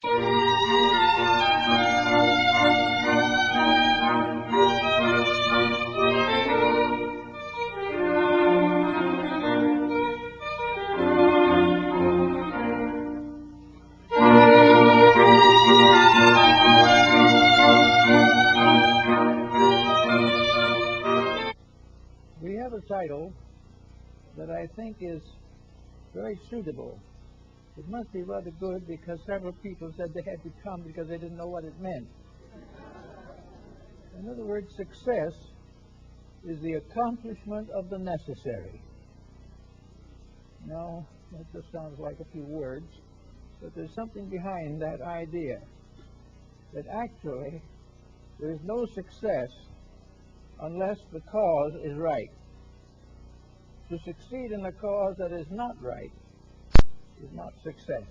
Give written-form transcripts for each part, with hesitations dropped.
We have a title that I think is very suitable. It must be rather good because several people said they had to come because they didn't know what it meant. In other words, success is the accomplishment of the necessary. Now, that just sounds like a few words, but there's something behind that idea, that actually there is no success unless the cause is right. To succeed in a cause that is not right is not success.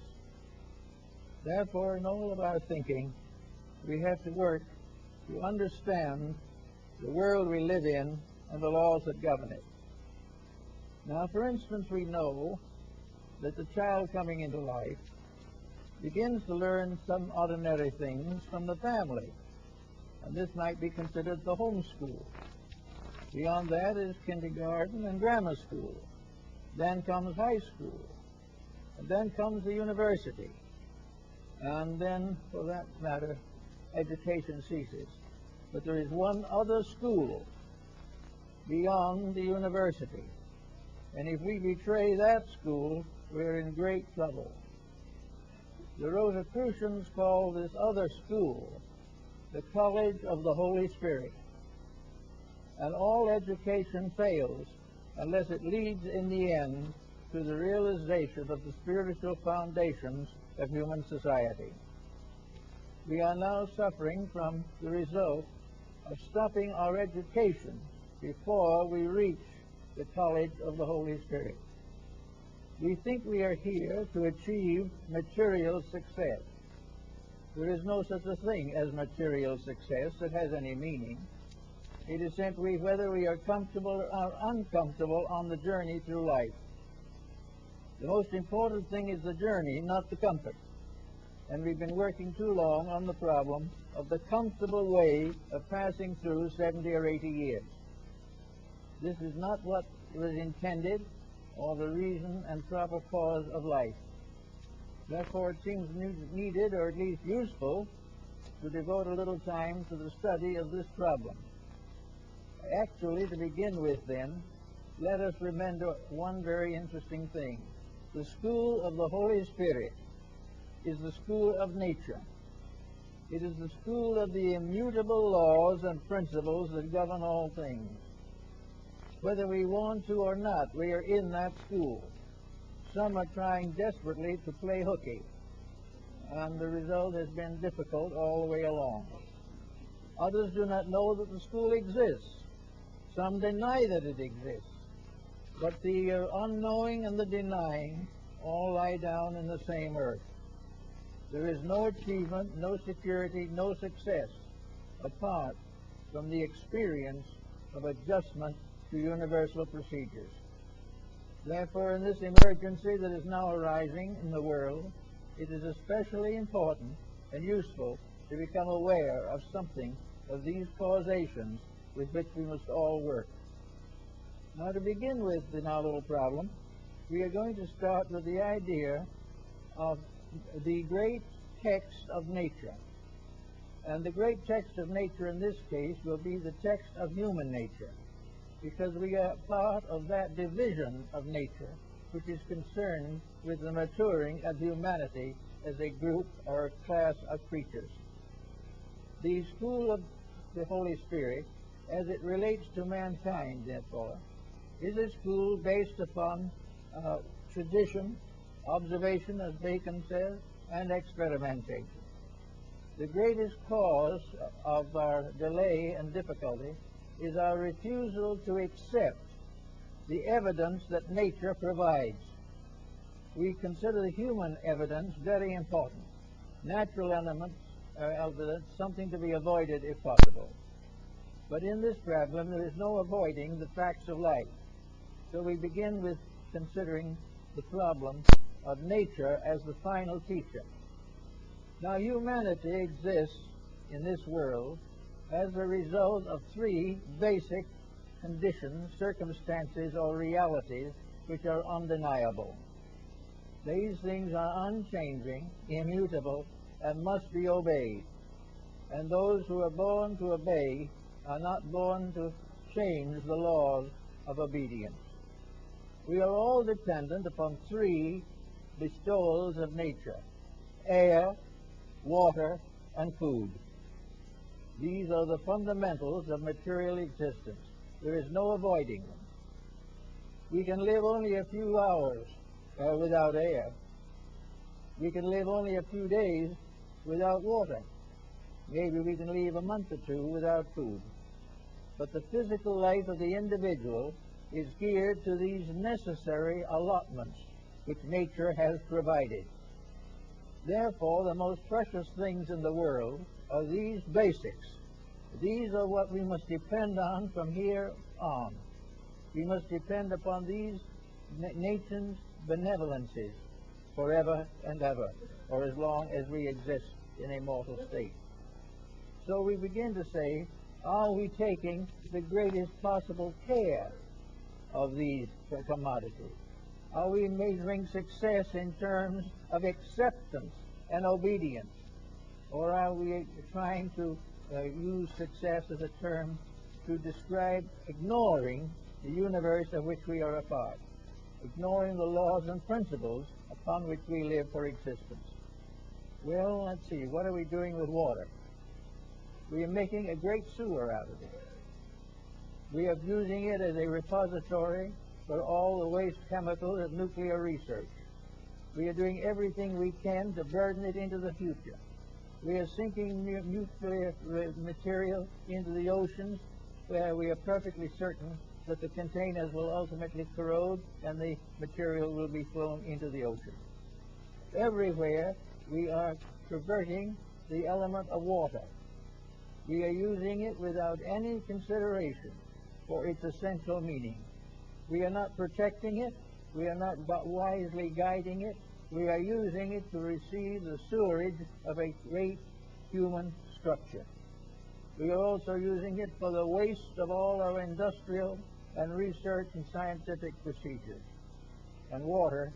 Therefore, in all of our thinking, we have to work to understand the world we live in and the laws that govern it. Now, for instance, we know that the child coming into life begins to learn some ordinary things from the family, and this might be considered the home school. Beyond that is kindergarten and grammar school. Then comes high school. And then comes the university. And then, for that matter, education ceases. But there is one other school beyond the university. And if we betray that school, we're in great trouble. The Rosicrucians call this other school the College of the Holy Spirit. And all education fails unless it leads in the end to the realization of the spiritual foundations of human society. We are now suffering from the result of stopping our education before we reach the College of the Holy Spirit. We think we are here to achieve material success. There is no such a thing as material success that has any meaning. It is simply whether we are comfortable or uncomfortable on the journey through life. The most important thing is the journey, not the comfort. And we've been working too long on the problem of the comfortable way of passing through 70 or 80 years. This is not what was intended or the reason and proper cause of life. Therefore, it seems needed, or at least useful, to devote a little time to the study of this problem. Actually, to begin with, then, let us remember one very interesting thing. The school of the Holy Spirit is the school of nature. It is the school of the immutable laws and principles that govern all things. Whether we want to or not, we are in that school. Some are trying desperately to play hooky, and the result has been difficult all the way along. Others do not know that the school exists. Some deny that it exists. But the unknowing and the denying all lie down in the same earth. There is no achievement, no security, no success apart from the experience of adjustment to universal procedures. Therefore, in this emergency that is now arising in the world, it is especially important and useful to become aware of something of these causations with which we must all work. Now, to begin with in our little problem, we are going to start with the idea of the great text of nature. And the great text of nature in this case will be the text of human nature, because we are part of that division of nature which is concerned with the maturing of humanity as a group or a class of creatures. The school of the Holy Spirit, as it relates to mankind, therefore, is a school based upon tradition, observation, as Bacon says, and experimentation. The greatest cause of our delay and difficulty is our refusal to accept the evidence that nature provides. We consider the human evidence very important. Natural elements are evidence, something to be avoided if possible. But in this problem, there is no avoiding the facts of life. So we begin with considering the problem of nature as the final teacher. Now, humanity exists in this world as a result of three basic conditions, circumstances, or realities which are undeniable. These things are unchanging, immutable, and must be obeyed. And those who are born to obey are not born to change the laws of obedience. We are all dependent upon three bestowals of nature: air, water, and food. These are the fundamentals of material existence. There is no avoiding them. We can live only a few hours without air. We can live only a few days without water. Maybe we can live a month or two without food. But the physical life of the individual is geared to these necessary allotments which nature has provided. Therefore, the most precious things in the world are these basics. These are what we must depend on from here on. We must depend upon these nature's benevolences forever and ever, or as long as we exist in a mortal state. So we begin to say, are we taking the greatest possible care of these commodities? Are we measuring success in terms of acceptance and obedience? Or are we trying to use success as a term to describe ignoring the universe of which we are a part, ignoring the laws and principles upon which we live for existence? Well, let's see, what are we doing with water? We are making a great sewer out of it. We are using it as a repository for all the waste chemicals of nuclear research. We are doing everything we can to burden it into the future. We are sinking nuclear material into the oceans where we are perfectly certain that the containers will ultimately corrode and the material will be thrown into the ocean. Everywhere we are perverting the element of water. We are using it without any consideration for its essential meaning. We are not protecting it. We are not wisely guiding it. We are using it to receive the sewerage of a great human structure. We are also using it for the waste of all our industrial and research and scientific procedures. And water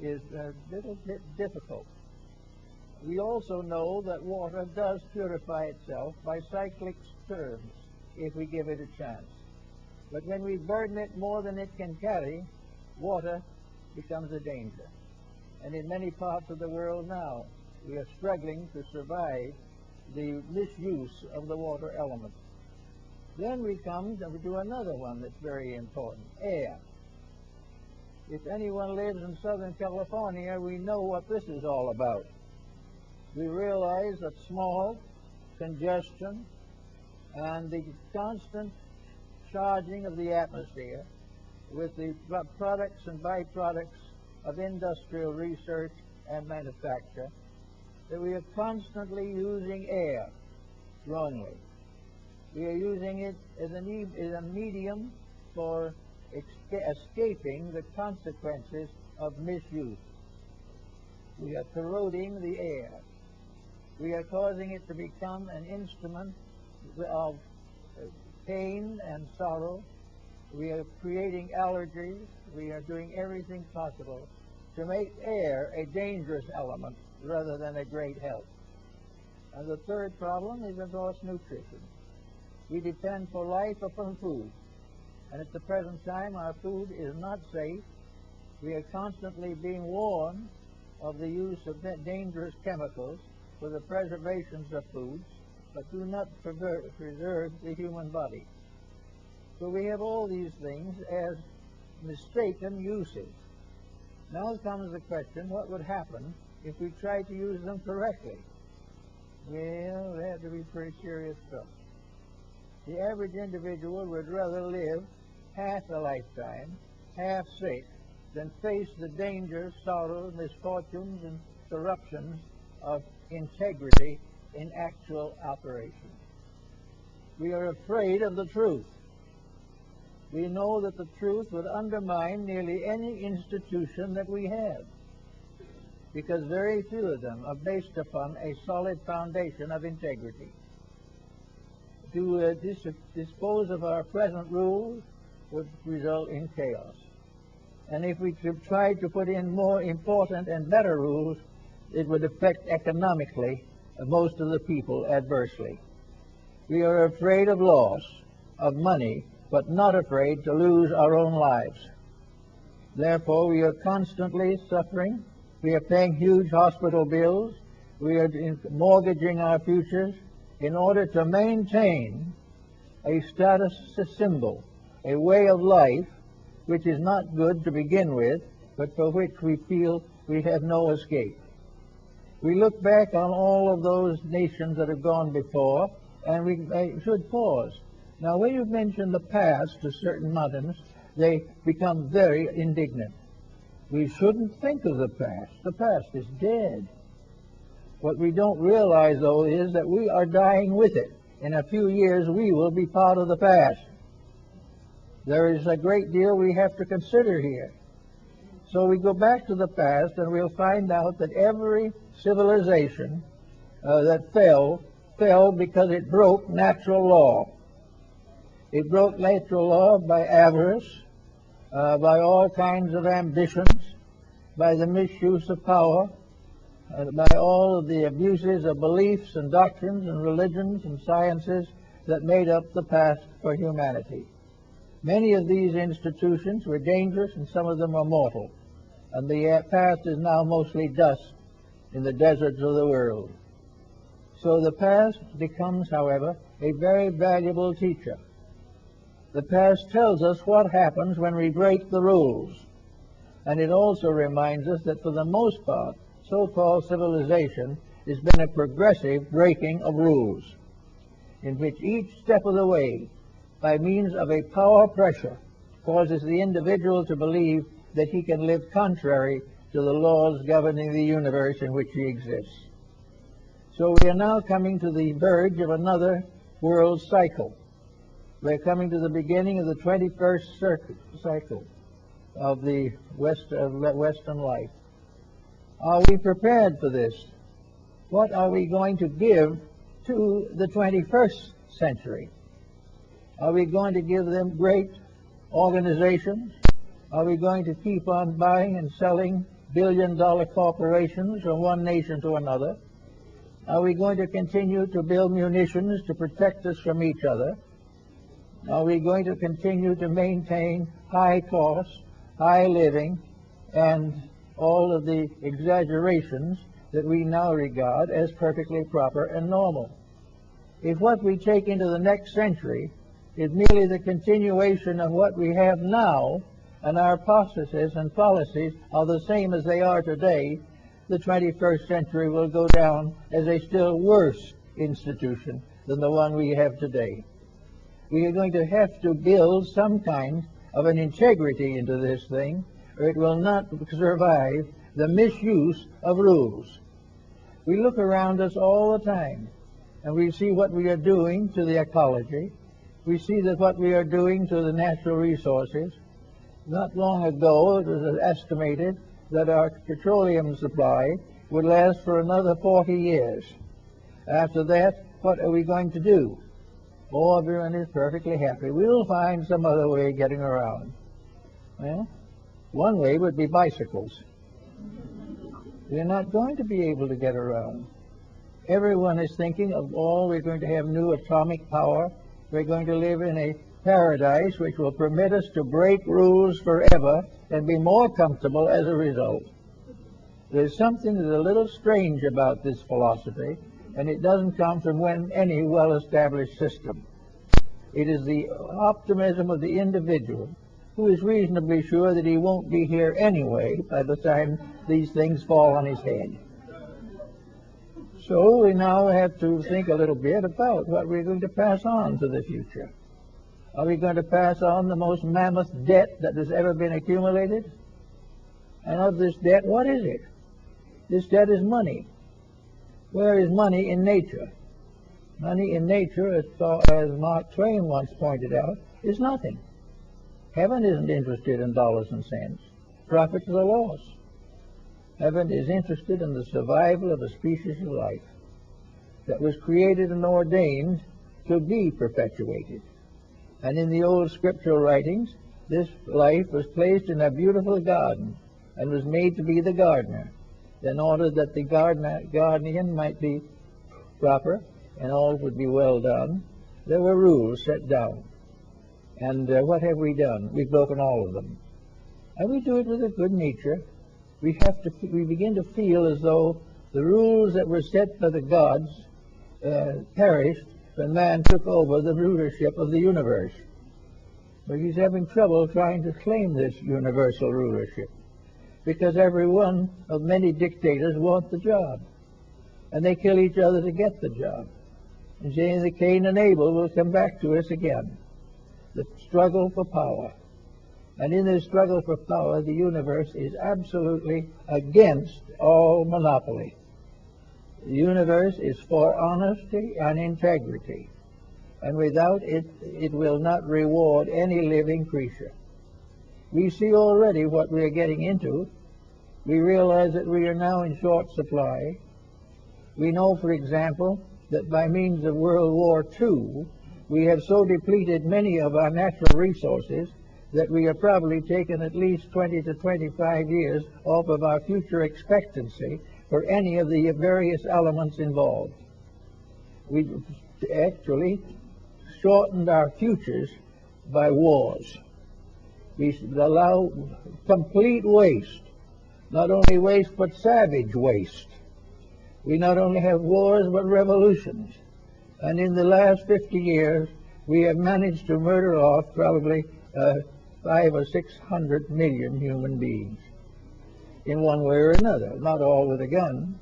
is a little bit difficult. We also know that water does purify itself by cyclic terms if we give it a chance. But when we burden it more than it can carry, water becomes a danger. And in many parts of the world now, we are struggling to survive the misuse of the water element. Then we come to another one that's very important: air. If anyone lives in Southern California, we know what this is all about. We realize that smog, congestion, and the constant charging of the atmosphere with the products and byproducts of industrial research and manufacture, that we are constantly using air wrongly. We are using it as a medium for escaping the consequences of misuse. We are corroding the air. We are causing it to become an instrument of pain and sorrow. We are creating allergies. We are doing everything possible to make air a dangerous element rather than a great help. And the third problem is, of course, nutrition. We depend for life upon food. And at the present time, our food is not safe. We are constantly being warned of the use of dangerous chemicals for the preservation of foods, but do not preserve the human body. So we have all these things as mistaken uses. Now comes the question, what would happen if we tried to use them correctly? Well, they have to be pretty serious stuff. The average individual would rather live half a lifetime, half sick, than face the dangers, sorrows, misfortunes, and corruptions of integrity in actual operation. We are afraid of the truth. We know that the truth would undermine nearly any institution that we have. because very few of them are based upon a solid foundation of integrity. To dispose of our present rules would result in chaos. And if we tried to put in more important and better rules, it would affect economically most of the people adversely. We are afraid of loss of money, but not afraid to lose our own lives. Therefore, we are constantly suffering. We are paying huge hospital bills. We are mortgaging our futures in order to maintain a status symbol, a way of life which is not good to begin with, but for which we feel we have no escape. We look back on all of those nations that have gone before, and we should pause. Now, when you mention the past to certain moderns, they become very indignant. We shouldn't think of the past. The past is dead. What we don't realize, though, is that we are dying with it. In a few years, we will be part of the past. There is a great deal we have to consider here. So we go back to the past, and we'll find out that every civilization that fell because it broke natural law. It broke natural law by avarice, by all kinds of ambitions, by the misuse of power, by all of the abuses of beliefs and doctrines and religions and sciences that made up the past for humanity. Many of these institutions were dangerous, and some of them were mortal, and the past is now mostly dust in the deserts of the world. So the past becomes, however, a very valuable teacher. The past tells us what happens when we break the rules, and it also reminds us that for the most part, so-called civilization has been a progressive breaking of rules, in which each step of the way, by means of a power pressure, causes the individual to believe that he can live contrary to the laws governing the universe in which he exists. So we are now coming to the verge of another world cycle. We're coming to the beginning of the 21st cycle of the Western life. Are we prepared for this? What are we going to give to the 21st century? Are we going to give them great organizations? Are we going to keep on buying and selling billion-dollar corporations from one nation to another? Are we going to continue to build munitions to protect us from each other? Are we going to continue to maintain high costs, high living, and all of the exaggerations that we now regard as perfectly proper and normal? If what we take into the next century is merely the continuation of what we have now, and our processes and policies are the same as they are today, the 21st century will go down as a still worse institution than the one we have today. We are going to have to build some kind of an integrity into this thing, or it will not survive the misuse of rules. We look around us all the time, and we see what we are doing to the ecology. We see that what we are doing to the natural resources. Not long ago, it was estimated that our petroleum supply would last for another 40 years. After that, what are we going to do? Oh, everyone is perfectly happy. We'll find some other way of getting around. Well, one way would be bicycles. We're not going to be able to get around. Everyone is thinking of, we're going to have new atomic power. We're going to live in a paradise which will permit us to break rules forever and be more comfortable as a result. There's something that's a little strange about this philosophy, and it doesn't come from any well-established system. It is the optimism of the individual who is reasonably sure that he won't be here anyway by the time these things fall on his head. So we now have to think a little bit about what we're going to pass on to the future. Are we going to pass on the most mammoth debt that has ever been accumulated? And of this debt, what is it? This debt is money. Where is money in nature? Money in nature, as Mark Twain once pointed out, is nothing. Heaven isn't interested in dollars and cents. Profits or loss. Heaven is interested in the survival of a species of life that was created and ordained to be perpetuated. And in the old scriptural writings, this life was placed in a beautiful garden and was made to be the gardener, in order that the guardian might be proper and all would be well done. There were rules set down. And what have we done? We've broken all of them. And we do it with a good nature. We begin to feel as though the rules that were set by the gods perished when man took over the rulership of the universe. But he's having trouble trying to claim this universal rulership, because every one of many dictators want the job, and they kill each other to get the job. And saying that Cain and Abel will come back to us again, the struggle for power. And in this struggle for power, the universe is absolutely against all monopoly. The universe is for honesty and integrity, and without it, it will not reward any living creature. We see already what we are getting into. We realize that we are now in short supply. We know, for example, that by means of World War II, we have so depleted many of our natural resources that we have probably taken at least 20 to 25 years off of our future expectancy for any of the various elements involved. We actually shortened our futures by wars. We allow complete waste, not only waste but savage waste. We not only have wars but revolutions. And in the last 50 years, we have managed to murder off probably 500 or 600 million human beings in one way or another. Not all with a gun.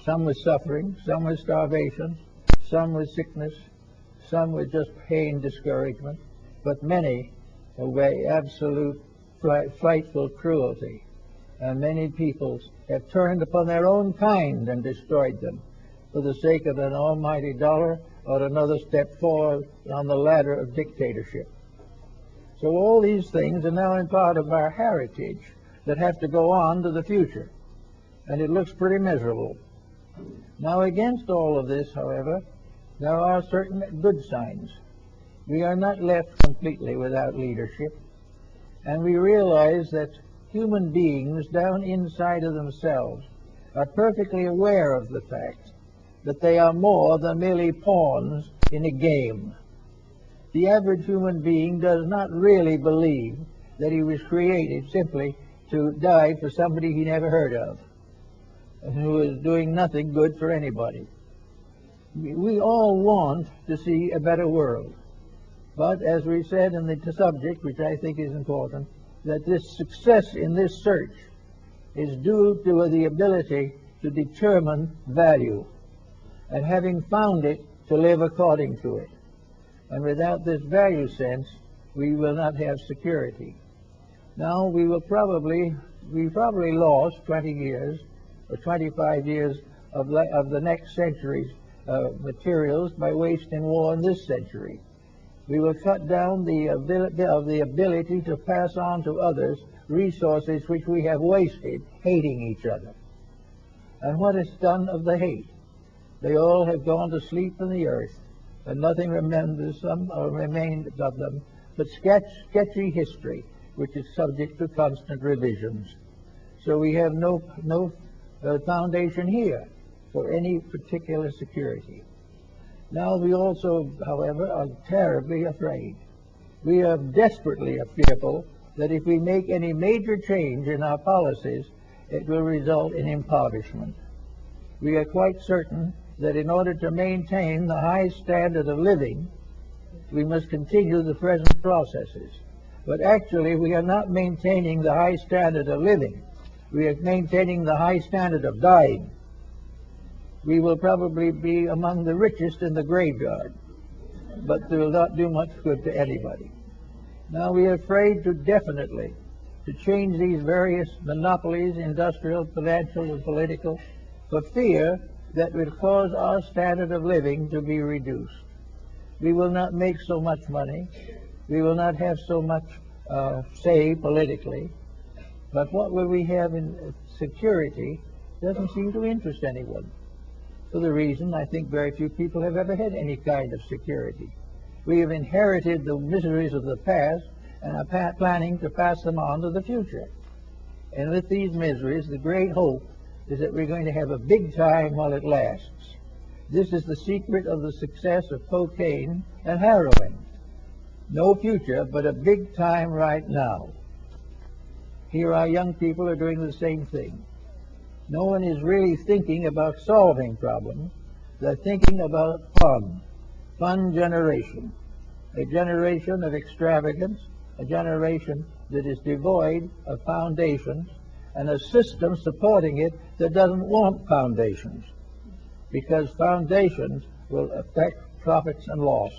Some with suffering, some with starvation, some with sickness, some with just pain, discouragement, but many by absolute frightful cruelty. And many peoples have turned upon their own kind and destroyed them for the sake of an almighty dollar or another step forward on the ladder of dictatorship. So all these things are now in part of our heritage that have to go on to the future. And it looks pretty miserable. Now against all of this, however, there are certain good signs. We are not left completely without leadership. And we realize that human beings down inside of themselves are perfectly aware of the fact that they are more than merely pawns in a game. The average human being does not really believe that he was created simply to die for somebody he never heard of, and who is doing nothing good for anybody. We all want to see a better world. But as we said in the subject, which I think is important, that this success in this search is due to the ability to determine value, and having found it, to live according to it. And without this value sense, we will not have security. Now, we probably lost 20 years or 25 years of the next century's materials by wasting war in this century. We will cut down the ability to pass on to others resources which we have wasted hating each other. And what is done of the hate? They all have gone to sleep in the earth, and nothing remembers them or remained of them but sketchy history, which is subject to constant revisions. So we have no foundation here for any particular security. Now we also, however, are terribly afraid. We are desperately fearful that if we make any major change in our policies, it will result in impoverishment. We are quite certain that in order to maintain the high standard of living, we must continue the present processes. But actually, we are not maintaining the high standard of living. We are maintaining the high standard of dying. We will probably be among the richest in the graveyard, but they will not do much good to anybody. Now, we are afraid definitely to change these various monopolies, industrial, financial, and political, for fear that would cause our standard of living to be reduced. We will not make so much money. We will not have so much say politically. But what will we have security doesn't seem to interest anyone. For the reason I think very few people have ever had any kind of security. We have inherited the miseries of the past and are planning to pass them on to the future. And with these miseries, the great hope is that we're going to have a big time while it lasts. This is the secret of the success of cocaine and heroin. No future, but a big time right now. Here our young people are doing the same thing. No one is really thinking about solving problems. They're thinking about fun generation, a generation of extravagance, a generation that is devoid of foundations, and a system supporting it that doesn't want foundations, because foundations will affect profits and loss.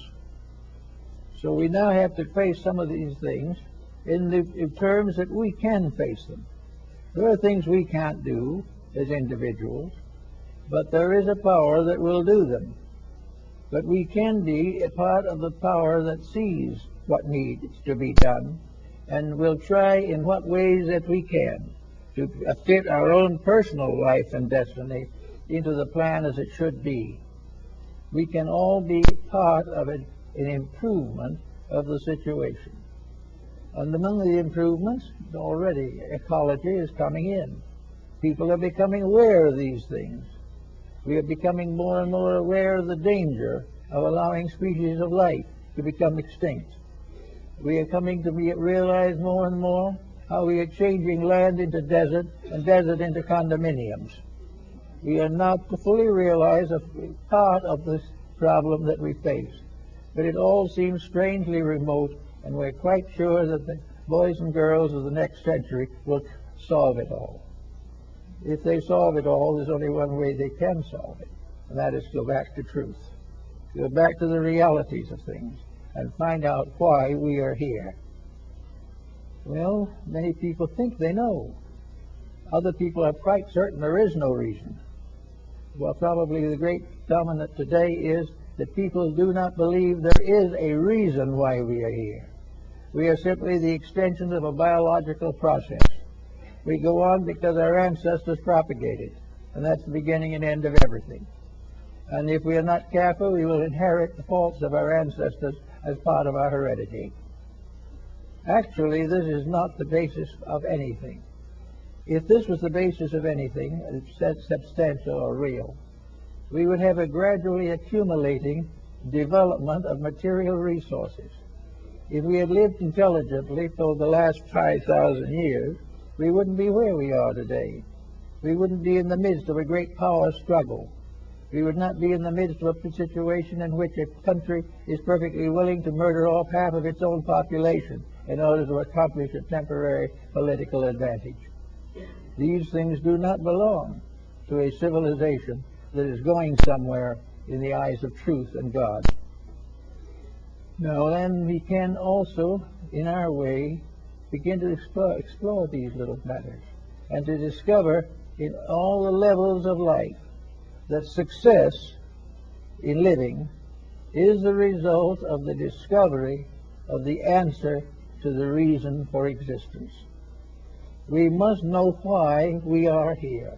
So we now have to face some of these things in terms that we can face them. There are things we can't do as individuals, but there is a power that will do them. But we can be a part of the power that sees what needs to be done, and will try in what ways that we can to fit our own personal life and destiny into the plan as it should be. We can all be part of an improvement of the situation. And among the improvements, already ecology is coming in. People are becoming aware of these things. We are becoming more and more aware of the danger of allowing species of life to become extinct. We are coming to realize more and more how we are changing land into desert and desert into condominiums. We are not to fully realize a part of this problem that we face, but it all seems strangely remote, and we're quite sure that the boys and girls of the next century will solve it all. If they solve it all, there's only one way they can solve it, and that is to go back to truth, go back to the realities of things, and find out why we are here. Well, many people think they know. Other people are quite certain there is no reason. Well, probably the great dominant today is that people do not believe there is a reason why we are here. We are simply the extension of a biological process. We go on because our ancestors propagated, and that's the beginning and end of everything. And if we are not careful, we will inherit the faults of our ancestors as part of our heredity. Actually, this is not the basis of anything. If this was the basis of anything, substantial or real, we would have a gradually accumulating development of material resources. If we had lived intelligently for the last 5,000 years, we wouldn't be where we are today. We wouldn't be in the midst of a great power struggle. We would not be in the midst of a situation in which a country is perfectly willing to murder off half of its own population in order to accomplish a temporary political advantage. These things do not belong to a civilization that is going somewhere in the eyes of truth and God. Now then, we can also, in our way, begin to explore these little matters and to discover in all the levels of life that success in living is the result of the discovery of the answer to the reason for existence. We must know why we are here,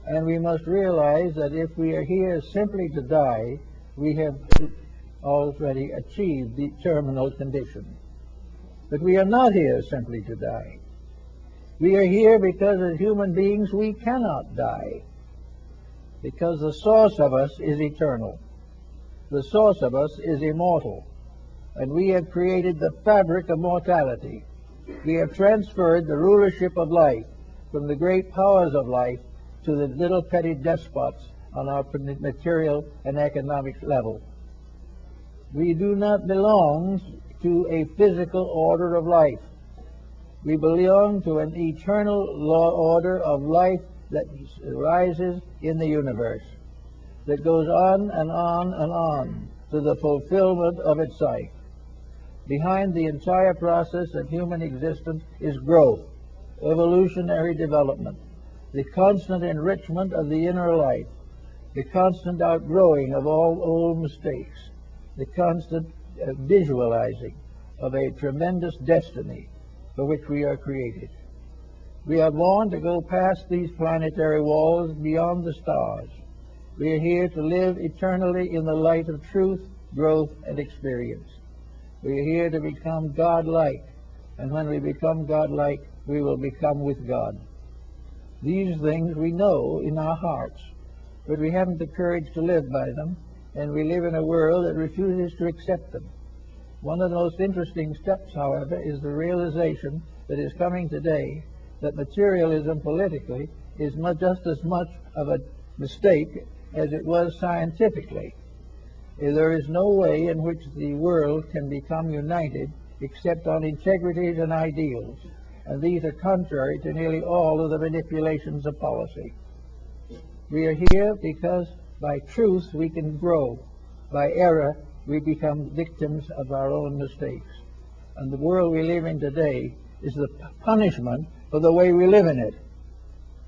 and we must realize that if we are here simply to die, we have already achieved the terminal condition. But we are not here simply to die. We are here because as human beings we cannot die, because the source of us is eternal. The source of us is immortal, and we have created the fabric of mortality. We have transferred the rulership of life from the great powers of life to the little petty despots on our material and economic level. We do not belong to a physical order of life. We belong to an eternal law order of life that arises in the universe, that goes on and on and on to the fulfillment of its life. Behind the entire process of human existence is growth, evolutionary development, the constant enrichment of the inner life, the constant outgrowing of all old mistakes, the constant visualizing of a tremendous destiny for which we are created. We are born to go past these planetary walls beyond the stars. We are here to live eternally in the light of truth, growth, and experience. We are here to become God-like, and when we become God-like, we will become with God. These things we know in our hearts, but we haven't the courage to live by them, and we live in a world that refuses to accept them. One of the most interesting steps, however, is the realization that is coming today that materialism politically is just as much of a mistake as it was scientifically. There is no way in which the world can become united except on integrities and ideals, and these are contrary to nearly all of the manipulations of policy. We are here because by truth we can grow. By error we become victims of our own mistakes. And the world we live in today is the punishment for the way we live in it.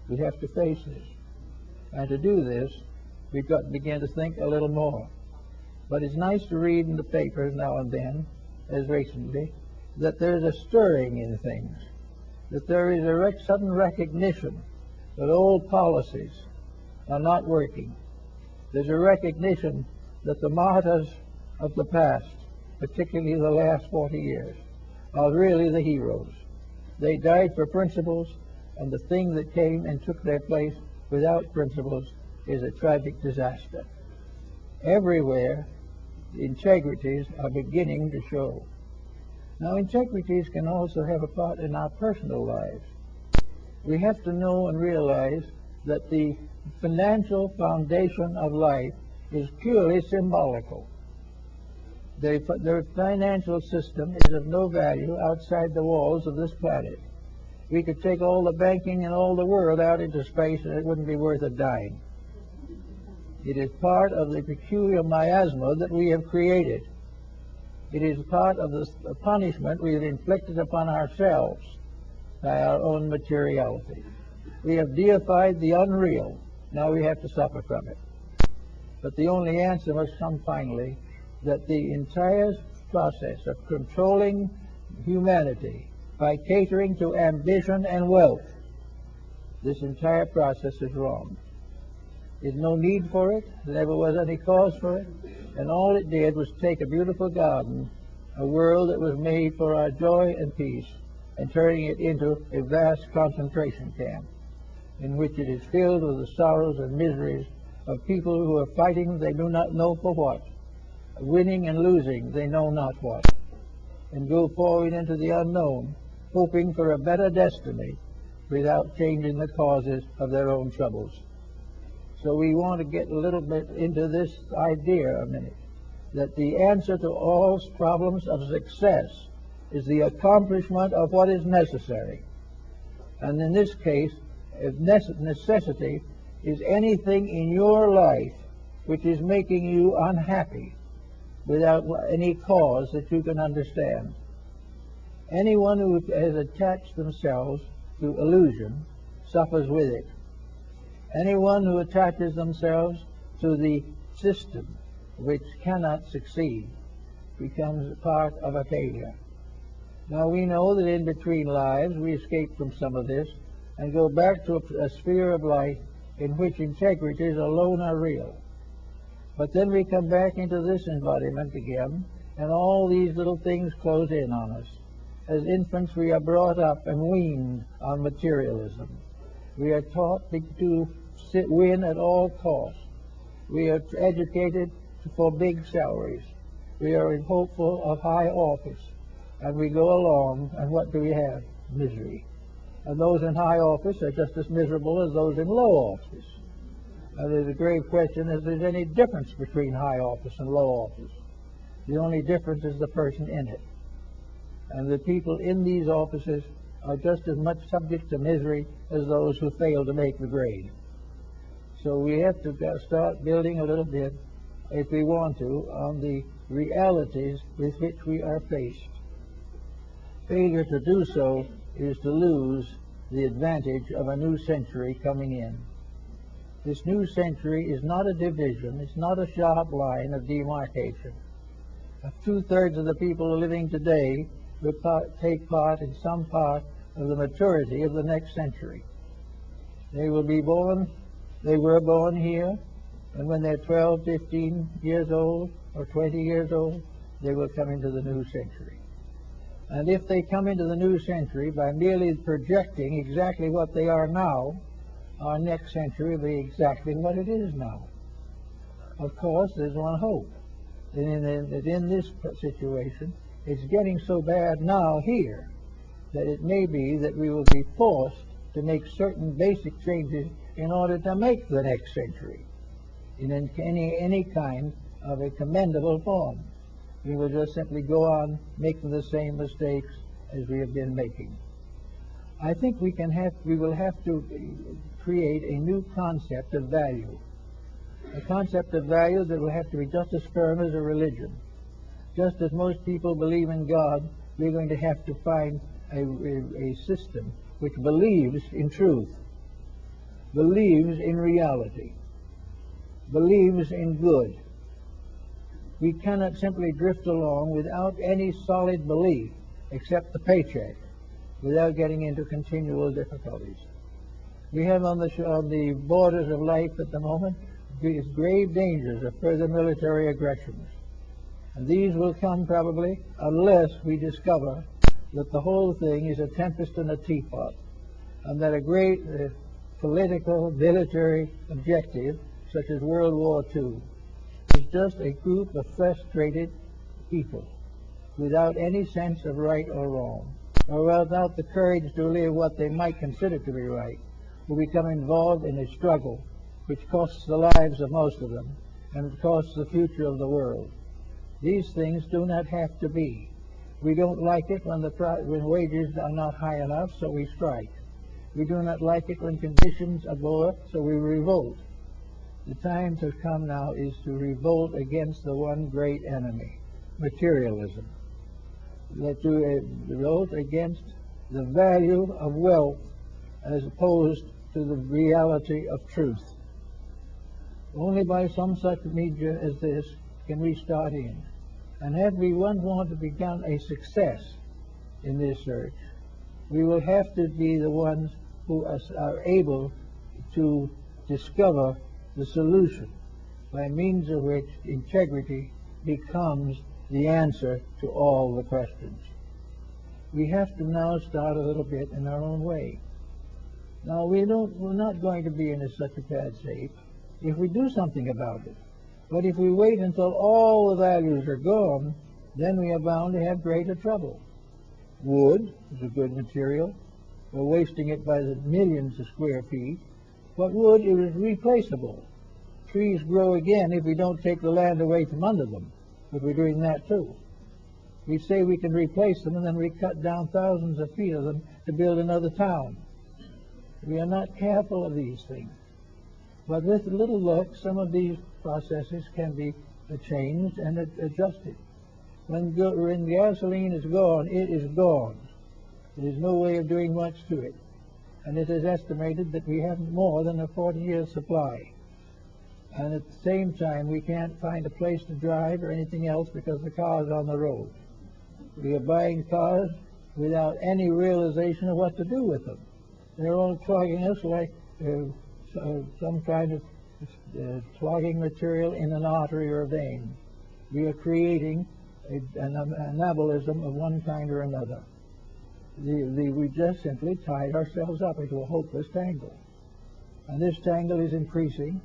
We have to face this. And to do this, we've got to begin to think a little more. But it's nice to read in the papers now and then, as recently, that there's a stirring in things, that there is a sudden recognition that old policies are not working. There's a recognition that the martyrs of the past, particularly the last 40 years, are really the heroes. They died for principles, and the thing that came and took their place without principles is a tragic disaster. Everywhere, integrities are beginning to show. Now, integrities can also have a part in our personal lives. We have to know and realize that the financial foundation of life is purely symbolical. The financial system is of no value outside the walls of this planet. We could take all the banking in all the world out into space and it wouldn't be worth a dime. It is part of the peculiar miasma that we have created. It is part of the punishment we have inflicted upon ourselves by our own materiality. We have deified the unreal. Now we have to suffer from it. But the only answer must come finally, that the entire process of controlling humanity by catering to ambition and wealth, this entire process is wrong. There's no need for it. There never was any cause for it. And all it did was take a beautiful garden, a world that was made for our joy and peace, and turning it into a vast concentration camp in which it is filled with the sorrows and miseries of people who are fighting they do not know for what, winning and losing they know not what, and go forward into the unknown, hoping for a better destiny without changing the causes of their own troubles. So we want to get a little bit into this idea a minute, that the answer to all problems of success is the accomplishment of what is necessary. And in this case, necessity is anything in your life which is making you unhappy without any cause that you can understand. Anyone who has attached themselves to illusion suffers with it. Anyone who attaches themselves to the system which cannot succeed becomes part of a failure. Now we know that in between lives we escape from some of this and go back to a sphere of life in which integrities alone are real. But then we come back into this embodiment again, and all these little things close in on us. As infants we are brought up and weaned on materialism. We are taught to win at all costs. We are educated for big salaries. We are hopeful of high office. And we go along, and what do we have? Misery. And those in high office are just as miserable as those in low office. Now there's a grave question if there's any difference between high office and low office. The only difference is the person in it. And the people in these offices are just as much subject to misery as those who fail to make the grade. So we have to start building a little bit, if we want to, on the realities with which we are faced. Failure to do so is to lose the advantage of a new century coming in. This new century is not a division, it's not a sharp line of demarcation. 2/3 of the people living today will take part in some part of the maturity of the next century. They will be born, they were born here, and when they're 12, 15 years old, or 20 years old, they will come into the new century. And if they come into the new century by merely projecting exactly what they are now, our next century will be exactly what it is now. Of course, there's one hope. In this situation, it's getting so bad now here that it may be that we will be forced to make certain basic changes in order to make the next century in any kind of a commendable form. We will just simply go on making the same mistakes as we have been making. I think we will have to create a new concept of value, a concept of value that will have to be just as firm as a religion. Just as most people believe in God, we're going to have to find a system which believes in truth, believes in reality, believes in good. We cannot simply drift along without any solid belief except the paycheck, without getting into continual difficulties. We have on the borders of life at the moment these grave dangers of further military aggressions. And these will come probably unless we discover that the whole thing is a tempest in a teapot, and that a great political, military objective, such as World War II, is just a group of frustrated people without any sense of right or wrong, or without the courage to live what they might consider to be right, will become involved in a struggle which costs the lives of most of them and costs the future of the world. These things do not have to be. We don't like it when wages are not high enough, so we strike. We do not like it when conditions are lower, so we revolt. The time to come now is to revolt against the one great enemy, materialism. To revolt against the value of wealth as opposed to the reality of truth. Only by some such media as this can we start in. And if we want to become a success in this search, we will have to be the ones who are able to discover the solution by means of which integrity becomes the answer to all the questions. We have to now start a little bit in our own way. Now, we're not going to be in such a bad shape if we do something about it. But if we wait until all the values are gone, then we are bound to have greater trouble. Wood is a good material. We're wasting it by the millions of square feet. But wood is replaceable. Trees grow again if we don't take the land away from under them. But we're doing that too. We say we can replace them, and then we cut down thousands of feet of them to build another town. We are not careful of these things. But with a little luck, some of these processes can be changed and adjusted. When gasoline is gone, it is gone. There is no way of doing much to it. And it is estimated that we have more than a 40-year supply. And at the same time, we can't find a place to drive or anything else because the car is on the road. We are buying cars without any realization of what to do with them. They're all clogging us like some kind of clogging material in an artery or a vein. We are creating an anabolism of one kind or another. We just simply tied ourselves up into a hopeless tangle. And this tangle is increasing.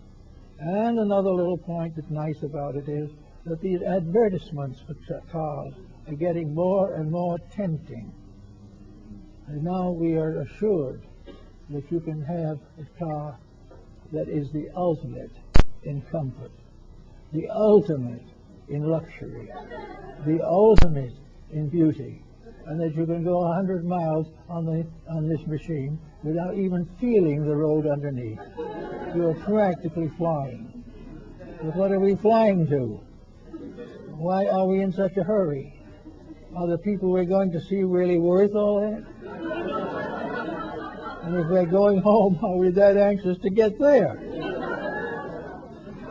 And another little point that's nice about it is that these advertisements for cars are getting more and more tempting. And now we are assured that you can have a car that is the ultimate in comfort, the ultimate in luxury, the ultimate in beauty, and that you can go 100 miles on this machine without even feeling the road underneath. You are practically flying. But what are we flying to? Why are we in such a hurry? Are the people we're going to see really worth all that? And if we're going home, are we that anxious to get there?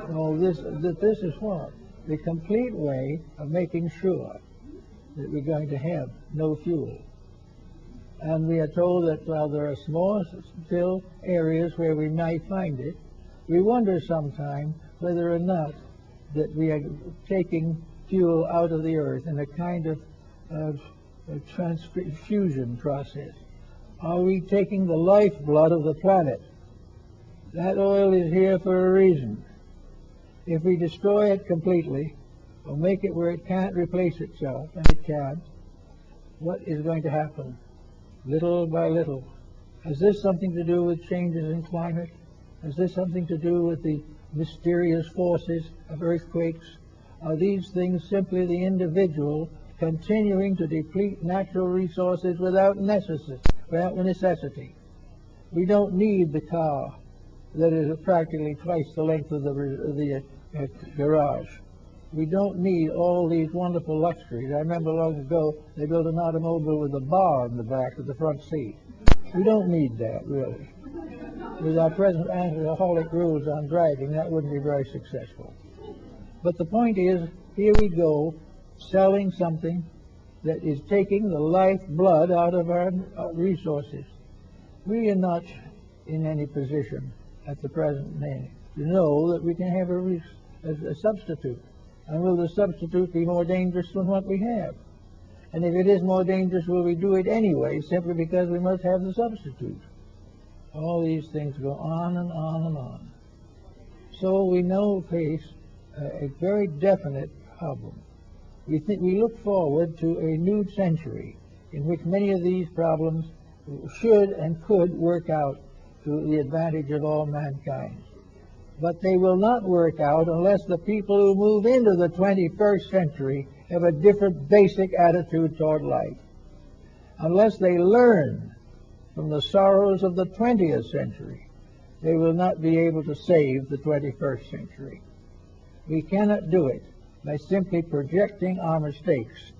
No, this is what? The complete way of making sure that we're going to have no fuel. And we are told that while there are small still areas where we might find it, we wonder sometime whether or not that we are taking fuel out of the earth in a kind of transfusion process. Are we taking the lifeblood of the planet? That oil is here for a reason. If we destroy it completely, or make it where it can't replace itself, and it can't, what is going to happen? Little by little. Has this something to do with changes in climate? Has this something to do with the mysterious forces of earthquakes? Are these things simply the individual continuing to deplete natural resources without necessity? We don't need the car that is practically twice the length of the garage. We don't need all these wonderful luxuries. I remember long ago they built an automobile with a bar in the back of the front seat. We don't need that, really. With our present alcoholic rules on driving, that wouldn't be very successful. But the point is, here we go, selling something that is taking the lifeblood out of our resources. We are not in any position at the present minute to know that we can have a substitute. And will the substitute be more dangerous than what we have? And if it is more dangerous, will we do it anyway, simply because we must have the substitute? All these things go on and on and on. So we now face a very definite problem. We look forward to a new century in which many of these problems should and could work out to the advantage of all mankind. But they will not work out unless the people who move into the 21st century have a different basic attitude toward life. Unless they learn from the sorrows of the 20th century, they will not be able to save the 21st century. We cannot do it by simply projecting our mistakes,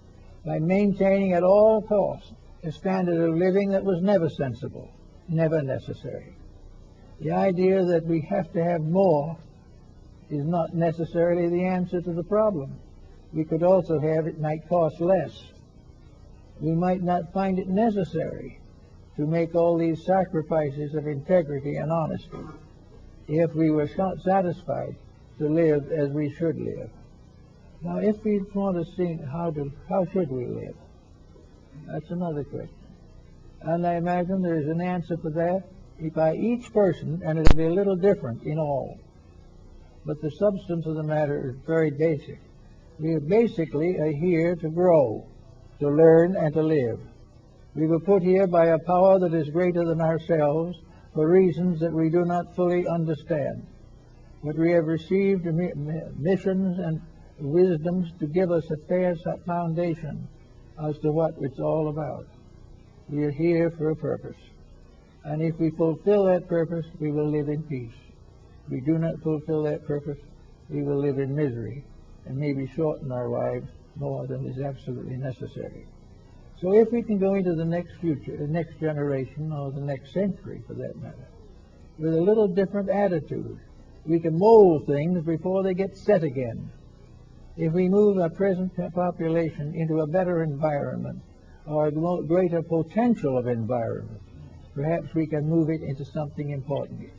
by maintaining at all costs a standard of living that was never sensible, never necessary. The idea that we have to have more is not necessarily the answer to the problem. We could also have it might cost less. We might not find it necessary to make all these sacrifices of integrity and honesty if we were satisfied to live as we should live. Now, if we want to see how should we live, that's another question. And I imagine there is an answer for that by each person, and it'll be a little different in all. But the substance of the matter is very basic. We basically are here to grow, to learn, and to live. We were put here by a power that is greater than ourselves for reasons that we do not fully understand. But we have received missions and wisdoms to give us a fair foundation as to what it's all about. We are here for a purpose. And if we fulfill that purpose, we will live in peace. If we do not fulfill that purpose, we will live in misery and maybe shorten our lives more than is absolutely necessary. So if we can go into the next future, the next generation, or the next century for that matter, with a little different attitude, we can mold things before they get set again. If we move our present population into a better environment, or a greater potential of environment, perhaps we can move it into something important.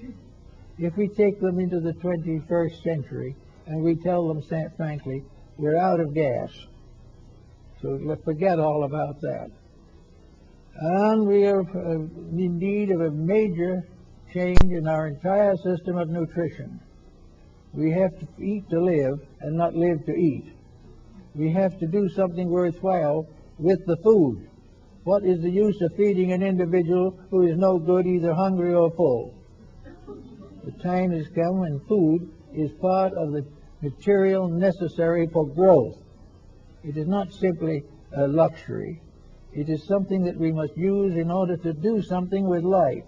If we take them into the 21st century and we tell them frankly, we're out of gas, so let's forget all about that. And we are in need of a major change in our entire system of nutrition. We have to eat to live and not live to eat. We have to do something worthwhile with the food. What is the use of feeding an individual who is no good, either hungry or full? The time has come when food is part of the material necessary for growth. It is not simply a luxury. It is something that we must use in order to do something with life.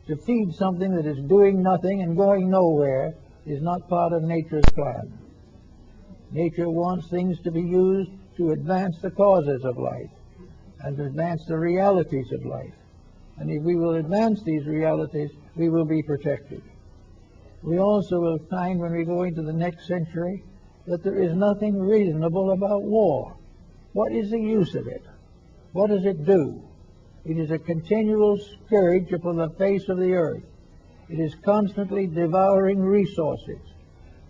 To feed something that is doing nothing and going nowhere is not part of nature's plan. Nature wants things to be used to advance the causes of life and to advance the realities of life. And if we will advance these realities, we will be protected. We also will find when we go into the next century that there is nothing reasonable about war. What is the use of it? What does it do? It is a continual scourge upon the face of the earth. It is constantly devouring resources.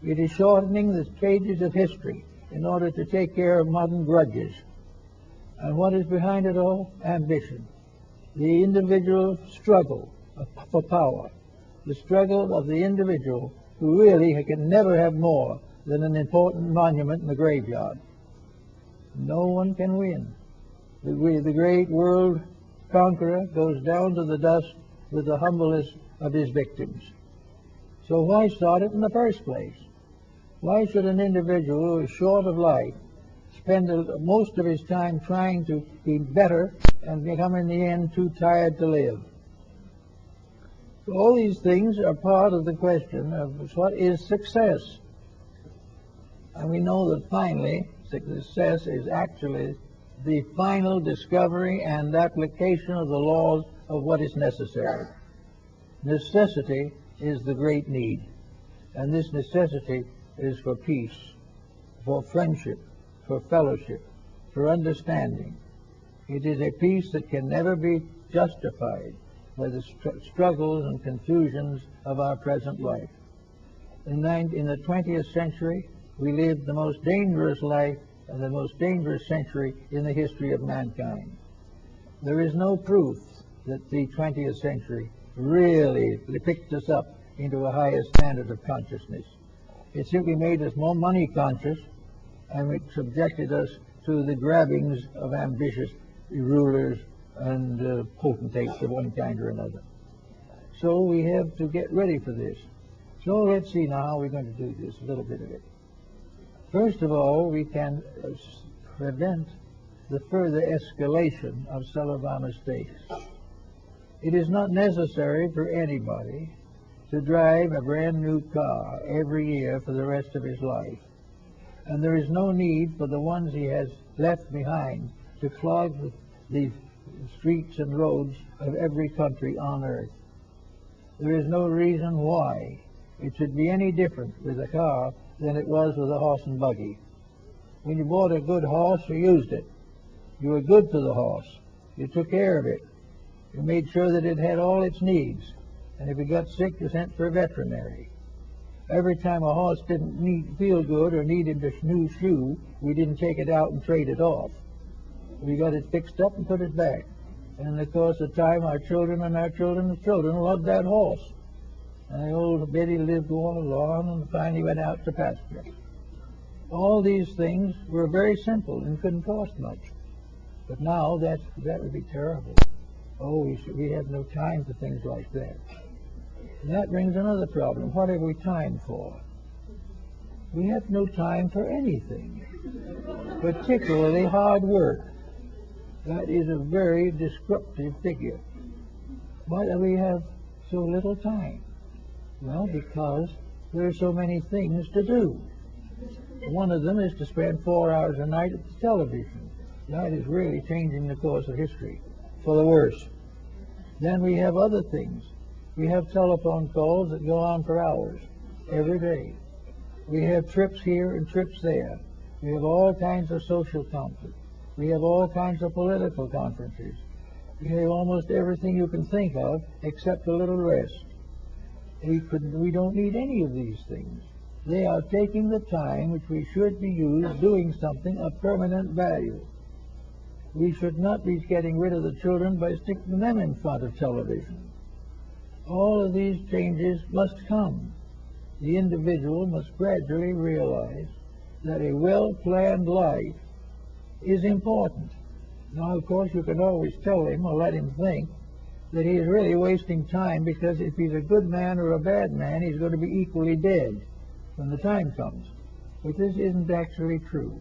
It is shortening the pages of history in order to take care of modern grudges. And what is behind it all? Ambition. The individual struggle for power. The struggle of the individual who really can never have more than an important monument in the graveyard. No one can win. The great world conqueror goes down to the dust with the humblest of his victims. So why start it in the first place? Why should an individual who is short of life spend most of his time trying to be better and become in the end too tired to live? So all these things are part of the question of what is success. And we know that finally success is actually the final discovery and application of the laws of what is necessary. Necessity is the great need, and this necessity is for peace, for friendship, for fellowship, for understanding. It is a peace that can never be justified by the struggles and confusions of our present life. In the 20th century, we lived the most dangerous life and the most dangerous century in the history of mankind. There is no proof that the 20th century really picked us up into a higher standard of consciousness. It simply made us more money conscious, and it subjected us to the grabbings of ambitious rulers and potentates of one kind or another. So we have to get ready for this. So let's see now how we're going to do this, a little bit of it. First of all, we can prevent the further escalation of cellular mistakes. It is not necessary for anybody to drive a brand new car every year for the rest of his life. And there is no need for the ones he has left behind to clog the streets and roads of every country on earth. There is no reason why it should be any different with a car than it was with a horse and buggy. When you bought a good horse, you used it. You were good to the horse. You took care of it. You made sure that it had all its needs. And if it got sick, you sent for a veterinary. Every time a horse didn't feel good or needed a new shoe, we didn't take it out and trade it off. We got it fixed up and put it back. And in the course of time, our children and our children's children loved that horse. And the old Betty lived all along and finally went out to pasture. All these things were very simple and couldn't cost much. But now that would be terrible. Oh, we have no time for things like that. And that brings another problem. What have we time for? We have no time for anything, particularly hard work. That is a very descriptive figure. Why do we have so little time? Well, because there are so many things to do. One of them is to spend 4 hours a night at the television. That is really changing the course of history for the worse. Then we have other things. We have telephone calls that go on for hours every day. We have trips here and trips there. We have all kinds of social conflict. We have all kinds of political conferences. We have almost everything you can think of except a little rest. We don't need any of these things. They are taking the time which we should be used doing something of permanent value. We should not be getting rid of the children by sticking them in front of television. All of these changes must come. The individual must gradually realize that a well-planned life is important. Now, of course, you can always tell him or let him think that he is really wasting time, because if he's a good man or a bad man, he's going to be equally dead when the time comes. But this isn't actually true.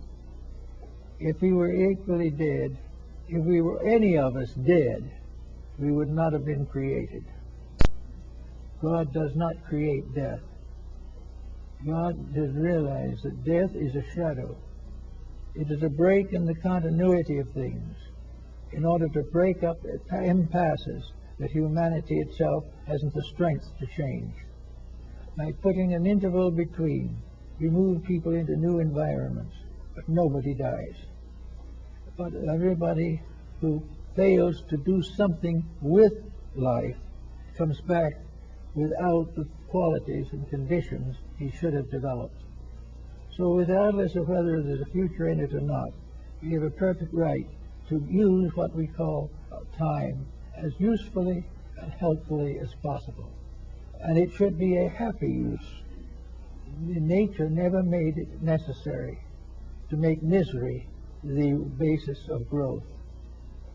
If he were equally dead, if we were any of us dead, we would not have been created. God does not create death. God has realized that death is a shadow. It is a break in the continuity of things in order to break up impasses that humanity itself hasn't the strength to change. By putting an interval between, you move people into new environments, but nobody dies. But everybody who fails to do something with life, comes back without the qualities and conditions he should have developed. So regardless of whether there's a future in it or not, we have a perfect right to use what we call time as usefully and helpfully as possible. And it should be a happy use. Nature never made it necessary to make misery the basis of growth.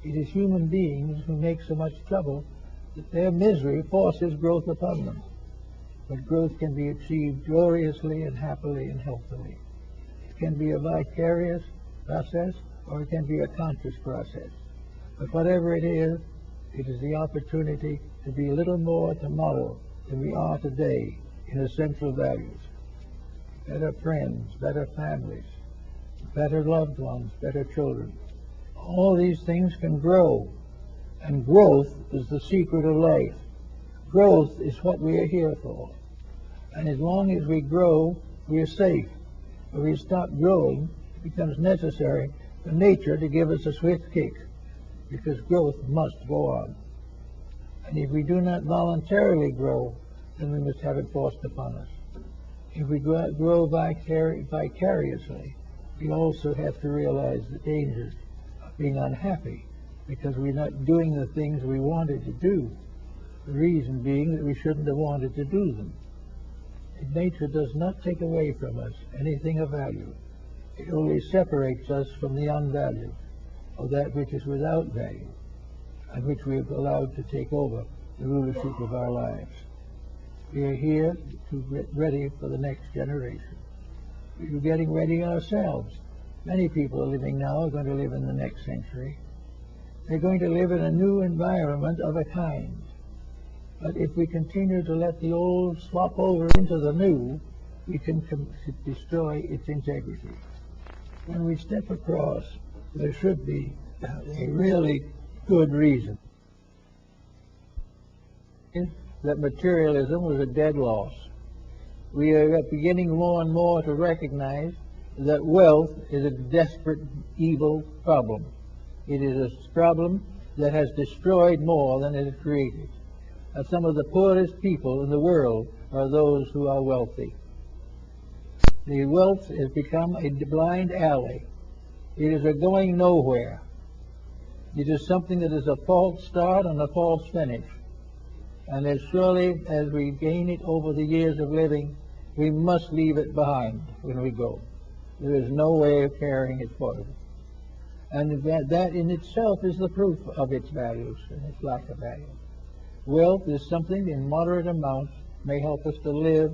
It is human beings who make so much trouble that their misery forces growth upon them. But growth can be achieved gloriously and happily and healthily. It can be a vicarious process or it can be a conscious process. But whatever it is the opportunity to be a little more tomorrow than we are today in essential values. Better friends, better families, better loved ones, better children. All these things can grow, and growth is the secret of life. Growth is what we are here for. And as long as we grow, we are safe. If we stop growing, it becomes necessary for nature to give us a swift kick, because growth must go on. And if we do not voluntarily grow, then we must have it forced upon us. If we grow vicariously, we also have to realize the dangers of being unhappy because we're not doing the things we wanted to do. The reason being that we shouldn't have wanted to do them. Nature does not take away from us anything of value. It only separates us from the unvalued, or that which is without value, and which we have allowed to take over the rulership of our lives. We are here to get ready for the next generation. We are getting ready ourselves. Many people are living now are going to live in the next century. They're going to live in a new environment of a kind. But if we continue to let the old swap over into the new, we can destroy its integrity. When we step across, there should be a really good reason that materialism was a dead loss. We are beginning more and more to recognize that wealth is a desperate, evil problem. It is a problem that has destroyed more than it has created. Some of the poorest people in the world are those who are wealthy. The wealth has become a blind alley. It is a going nowhere. It is something that is a false start and a false finish. And as surely as we gain it over the years of living, we must leave it behind when we go. There is no way of carrying it forward. And that in itself is the proof of its values and its lack of value. Wealth is something in moderate amounts may help us to live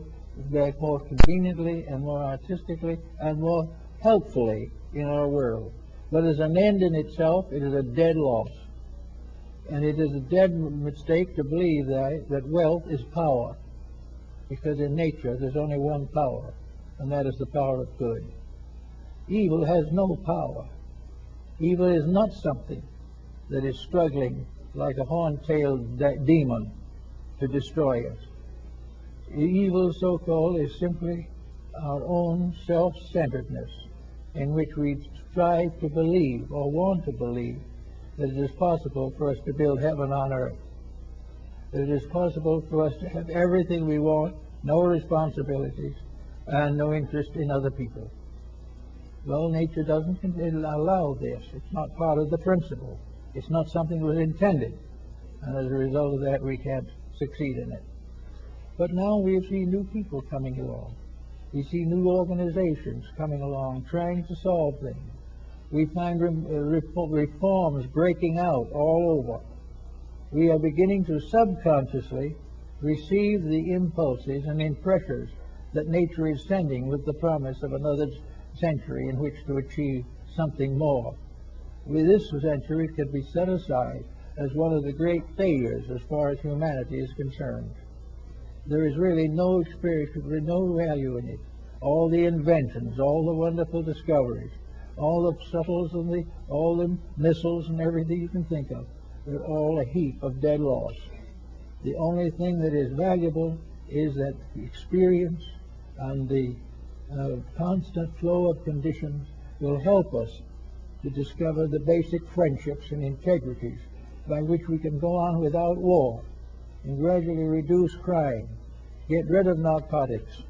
more conveniently and more artistically and more helpfully in our world. But as an end in itself, it is a dead loss. And it is a dead mistake to believe that wealth is power, because in nature there's only one power, and that is the power of good. Evil has no power. Evil is not something that is struggling like a horn-tailed demon to destroy us. Evil, so-called, is simply our own self-centeredness, in which we strive to believe or want to believe that it is possible for us to build heaven on earth, that it is possible for us to have everything we want, no responsibilities, and no interest in other people. Well, nature doesn't allow this. It's not part of the principle. It's not something that was intended, and as a result of that, we can't succeed in it. But now we see new people coming along. We see new organizations coming along, trying to solve things. We find reforms breaking out all over. We are beginning to subconsciously receive the impulses and pressures that nature is sending with the promise of another century in which to achieve something more. With this century could be set aside as one of the great failures as far as humanity is concerned. There is really no experience, no value in it. All the inventions, all the wonderful discoveries, all the shuttles and all the missiles and everything you can think of, they're all a heap of dead loss. The only thing that is valuable is that the experience and the constant flow of conditions will help us to discover the basic friendships and integrities by which we can go on without war and gradually reduce crime, get rid of narcotics,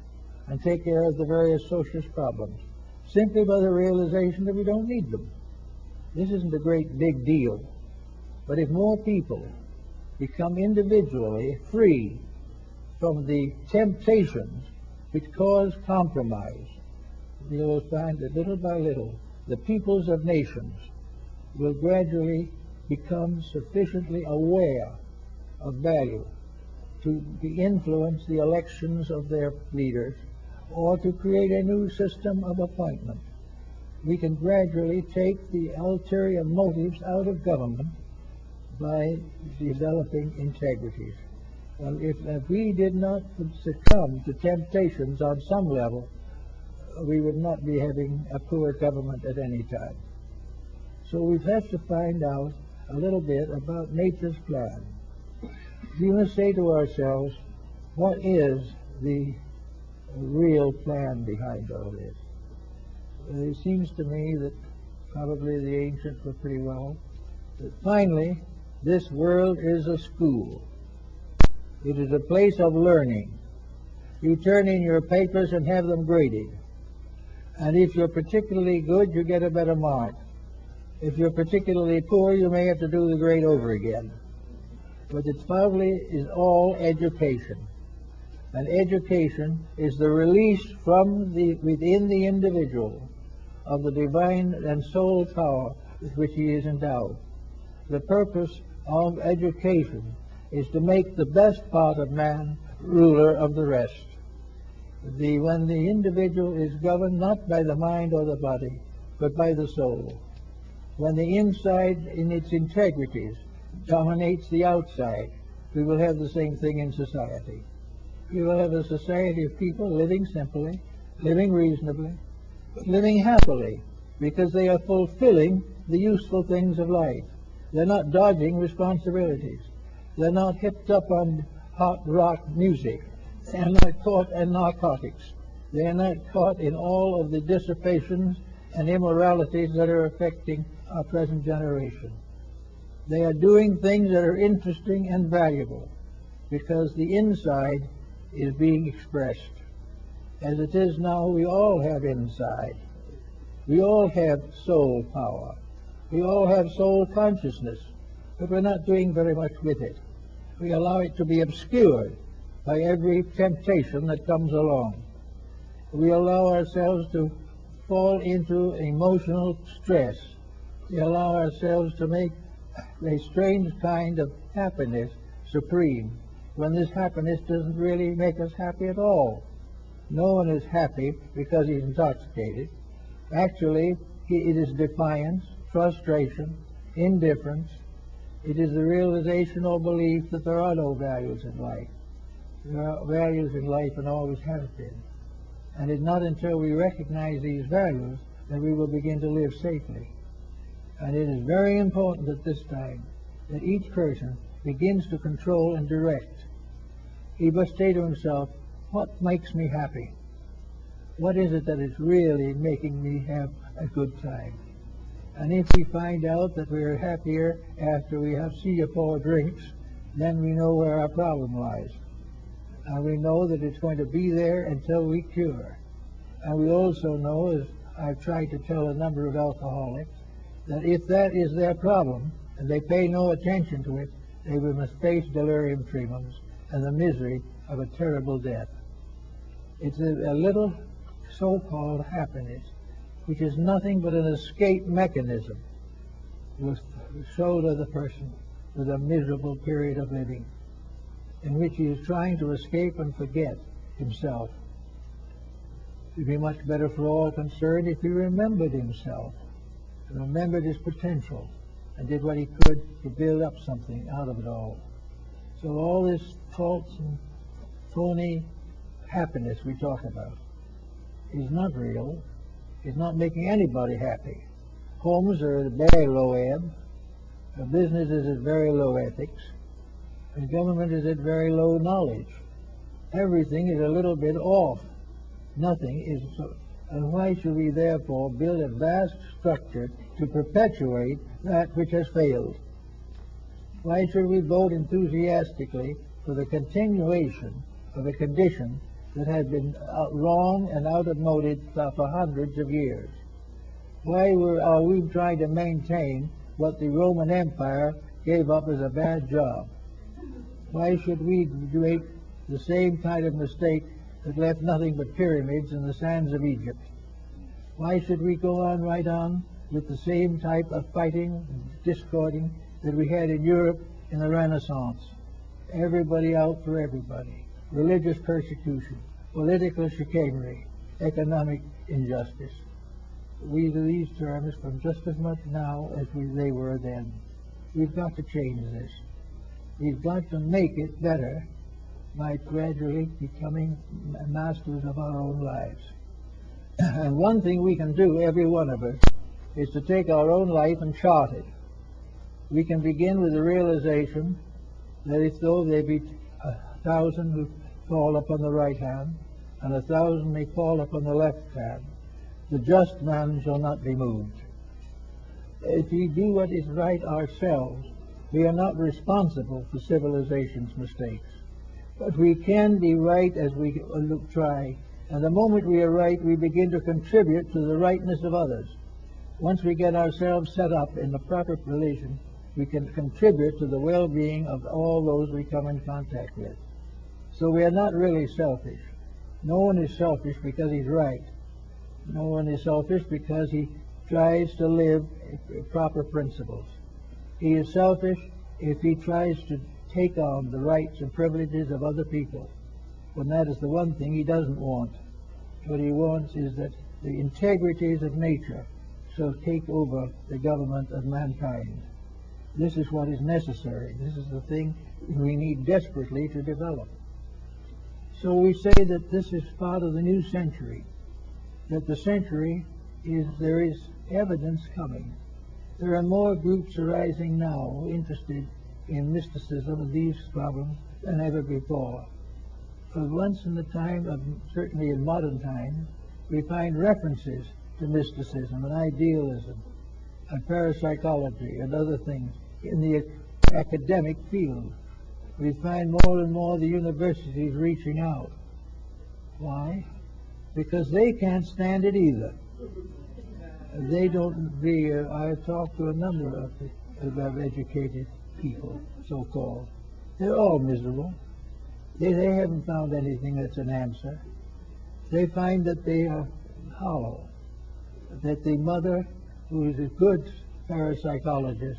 and take care of the various social problems, simply by the realization that we don't need them. This isn't a great big deal, but if more people become individually free from the temptations which cause compromise, you will find that little by little the peoples of nations will gradually become sufficiently aware of value to influence the elections of their leaders or to create a new system of appointment. We can gradually take the ulterior motives out of government by developing integrities. Well, if we did not succumb to temptations on some level, we would not be having a poor government at any time. So we have to find out a little bit about nature's plan. We must say to ourselves, what is the real plan behind all this? It seems to me that probably the ancients were pretty well, that finally this world is a school. It is a place of learning. You turn in your papers and have them graded. And if you're particularly good, you get a better mark. If you're particularly poor, you may have to do the grade over again. But it probably is all education. And education is the release from within the individual of the divine and soul power with which he is endowed. The purpose of education is to make the best part of man ruler of the rest. When the individual is governed not by the mind or the body, but by the soul, when the inside in its integrities dominates the outside, we will have the same thing in society. We will have a society of people living simply, living reasonably, living happily, because they are fulfilling the useful things of life. They're not dodging responsibilities. They're not hipped up on hot rock music. They're not caught in narcotics. They're not caught in all of the dissipations and immoralities that are affecting our present generation. They are doing things that are interesting and valuable because the inside is being expressed. As it is now, we all have inside. We all have soul power. We all have soul consciousness, but we're not doing very much with it. We allow it to be obscured by every temptation that comes along. We allow ourselves to fall into emotional stress. We allow ourselves to make a strange kind of happiness supreme, when this happiness doesn't really make us happy at all. No one is happy because he's intoxicated. Actually, it is defiance, frustration, indifference. It is the realization or belief that there are no values in life. There are values in life and always have been. And it's not until we recognize these values that we will begin to live safely. And it is very important at this time that each person begins to control and direct. He must say to himself, what makes me happy? What is it that is really making me have a good time? And if we find out that we are happier after we have 3 or 4 drinks, then we know where our problem lies. And we know that it's going to be there until we cure. And we also know, as I've tried to tell a number of alcoholics, that if that is their problem and they pay no attention to it, they must face delirium tremens and the misery of a terrible death. It's a little so-called happiness, which is nothing but an escape mechanism was sold to the person with a miserable period of living, in which he is trying to escape and forget himself. It would be much better for all concerned if he remembered himself, and remembered his potential, and did what he could to build up something out of it all. So all this false and phony happiness we talk about is not real, is not making anybody happy. Homes are at very low ebb, business is at very low ethics, and government is at very low knowledge. Everything is a little bit off. Nothing is And why should we therefore build a vast structure to perpetuate that which has failed? Why should we vote enthusiastically for the continuation of a condition that has been wrong and out of mode for hundreds of years? Why are we trying to maintain what the Roman Empire gave up as a bad job? Why should we make the same kind of mistake that left nothing but pyramids in the sands of Egypt? Why should we go on right on with the same type of fighting and discording that we had in Europe in the Renaissance? Everybody out for everybody. Religious persecution, political chicanery, economic injustice. We use these terms from just as much now as they were then. We've got to change this. We've got to make it better by gradually becoming masters of our own lives. And one thing we can do, every one of us, is to take our own life and chart it. We can begin with the realization that if though there be 1,000 who fall upon the right hand, and 1,000 may fall upon the left hand, the just man shall not be moved. If we do what is right ourselves, we are not responsible for civilization's mistakes. But we can be right as we try. And the moment we are right, we begin to contribute to the rightness of others. Once we get ourselves set up in the proper position, we can contribute to the well-being of all those we come in contact with. So we are not really selfish. No one is selfish because he's right. No one is selfish because he tries to live proper principles. He is selfish if he tries to take on the rights and privileges of other people, when that is the one thing he doesn't want. What he wants is that the integrities of nature shall take over the government of mankind. This is what is necessary. This is the thing we need desperately to develop. So we say that this is part of the new century, that the century there is evidence coming. There are more groups arising now interested in mysticism and these problems than ever before. For once in the time of, certainly in modern times, we find references to mysticism and idealism and parapsychology and other things in the academic field. We find more and more the universities reaching out. Why? Because they can't stand it either. They don't. I've talked to a number of educated people, so-called. They're all miserable. They haven't found anything that's an answer. They find that they are hollow, that the mother, who is a good parapsychologist,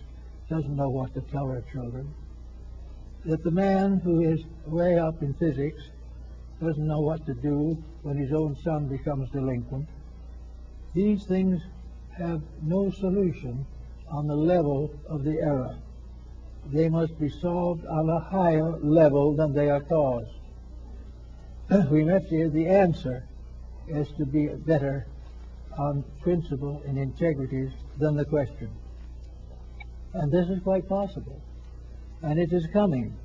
doesn't know what to tell her children, that the man who is way up in physics doesn't know what to do when his own son becomes delinquent. These things have no solution on the level of the era. They must be solved on a higher level than they are caused. We must hear the answer is to be better on principle and integrities than the question. And this is quite possible. And it is coming.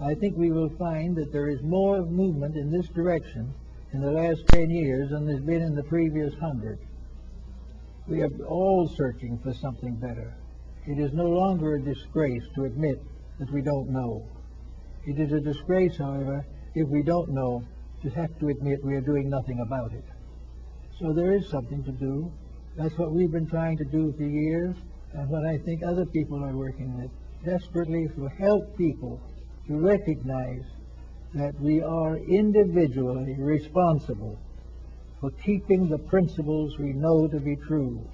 I think we will find that there is more movement in this direction in the last 10 years than there's been in the previous 100. We are all searching for something better. It is no longer a disgrace to admit that we don't know. It is a disgrace, however, if we don't know, to have to admit we are doing nothing about it. So there is something to do. That's what we've been trying to do for years, and what I think other people are working with desperately to help people to recognize that we are individually responsible for keeping the principles we know to be true.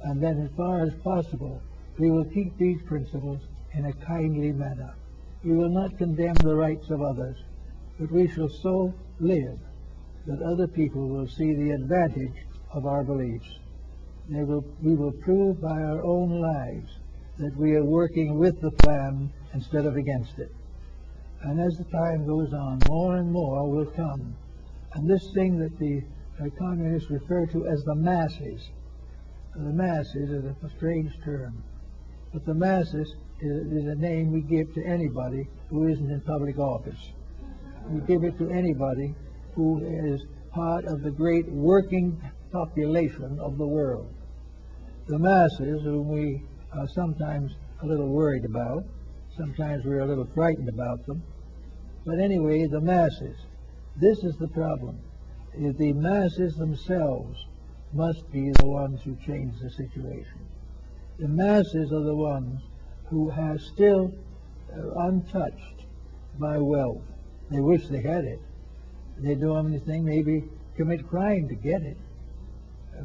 And then as far as possible, we will keep these principles in a kindly manner. We will not condemn the rights of others, but we shall so live that other people will see the advantage of our beliefs. We will prove by our own lives that we are working with the plan instead of against it. And as the time goes on, more and more will come. And this thing that the communists refer to as the masses is a strange term. But the masses is a name we give to anybody who isn't in public office. We give it to anybody who is part of the great working population of the world. The masses, whom we are sometimes a little worried about, sometimes we're a little frightened about them, but anyway, the masses. This is the problem. The masses themselves must be the ones who change the situation. The masses are the ones who are still untouched by wealth. They wish they had it. They do anything, maybe commit crime to get it,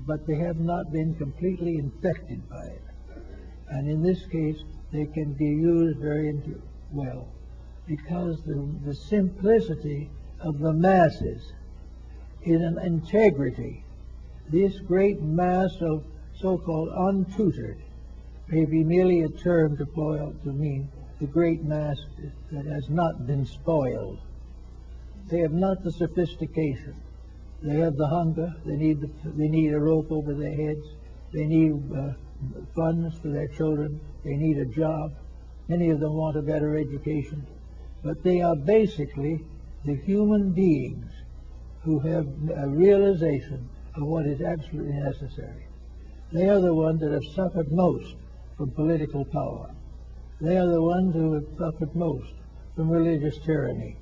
but they have not been completely infected by it. And in this case, they can be used very well, because the simplicity of the masses is an integrity. This great mass of so-called untutored may be merely a term to mean the great mass that has not been spoiled. They have not the sophistication. They have the hunger. They need a rope over their heads. They need funds for their children. They need a job. Many of them want a better education. But they are basically the human beings who have a realization of what is absolutely necessary. They are the ones that have suffered most from political power. They are the ones who have suffered most from religious tyranny.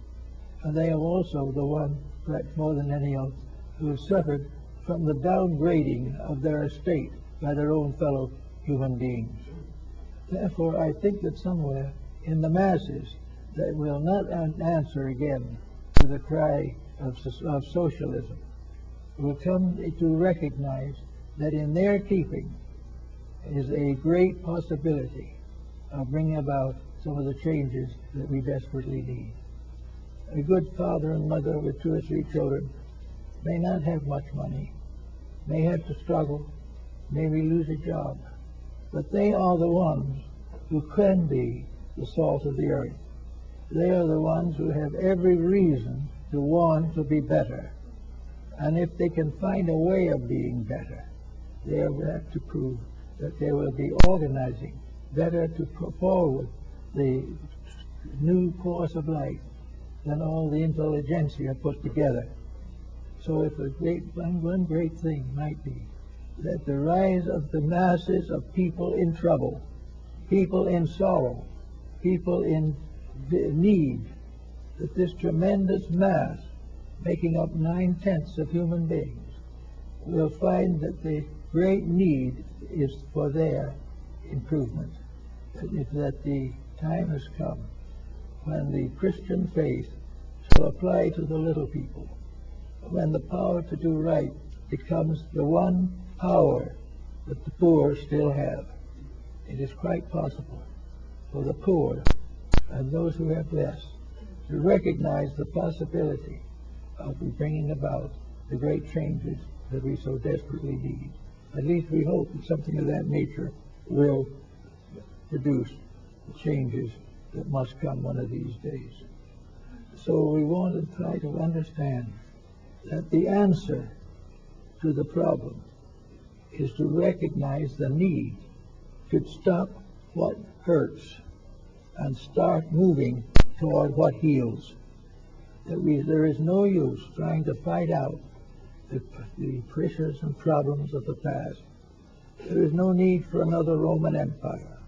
And they are also the ones, perhaps more than any else, who have suffered from the downgrading of their estate by their own fellow human beings. Therefore, I think that somewhere in the masses that will not answer again to the cry of socialism will come to recognize that in their keeping is a great possibility of bringing about some of the changes that we desperately need. A good father and mother with 2 or 3 children may not have much money, may have to struggle, maybe lose a job, but they are the ones who can be the salt of the earth. They are the ones who have every reason to want to be better. And if they can find a way of being better, they have to prove that they will be organizing better to put forward the new course of life than all the intelligentsia put together. So if one great thing might be that the rise of the masses of people in trouble, people in sorrow, people in need, that this tremendous mass, making up 9/10 of human beings, will find that the great need is for their improvement. That the time has come when the Christian faith shall apply to the little people, when the power to do right becomes the one power that the poor still have. It is quite possible for the poor and those who have less to recognize the possibility of bringing about the great changes that we so desperately need. At least we hope that something of that nature will produce the changes that must come one of these days. So we want to try to understand that the answer to the problem is to recognize the need to stop what hurts and start moving toward what heals. There is no use trying to fight out the pressures and problems of the past. There is no need for another Roman Empire.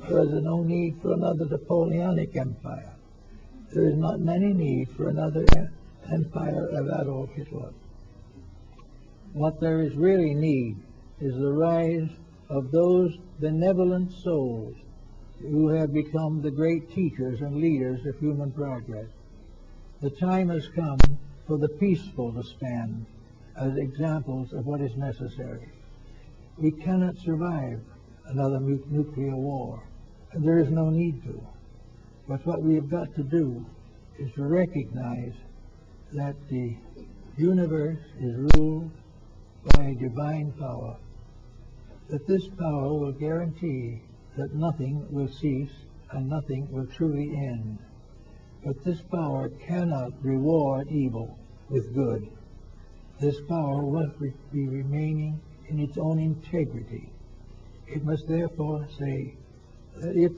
There is no need for another Napoleonic Empire. There is not any need for another empire of Adolf Hitler. What there is really need is the rise of those benevolent souls who have become the great teachers and leaders of human progress. The time has come for the peaceful to stand as examples of what is necessary. We cannot survive another nuclear war, and there is no need to. But what we have got to do is to recognize that the universe is ruled by a divine power, that this power will guarantee that nothing will cease and nothing will truly end. But this power cannot reward evil with good. This power must be remaining in its own integrity. It must therefore say that if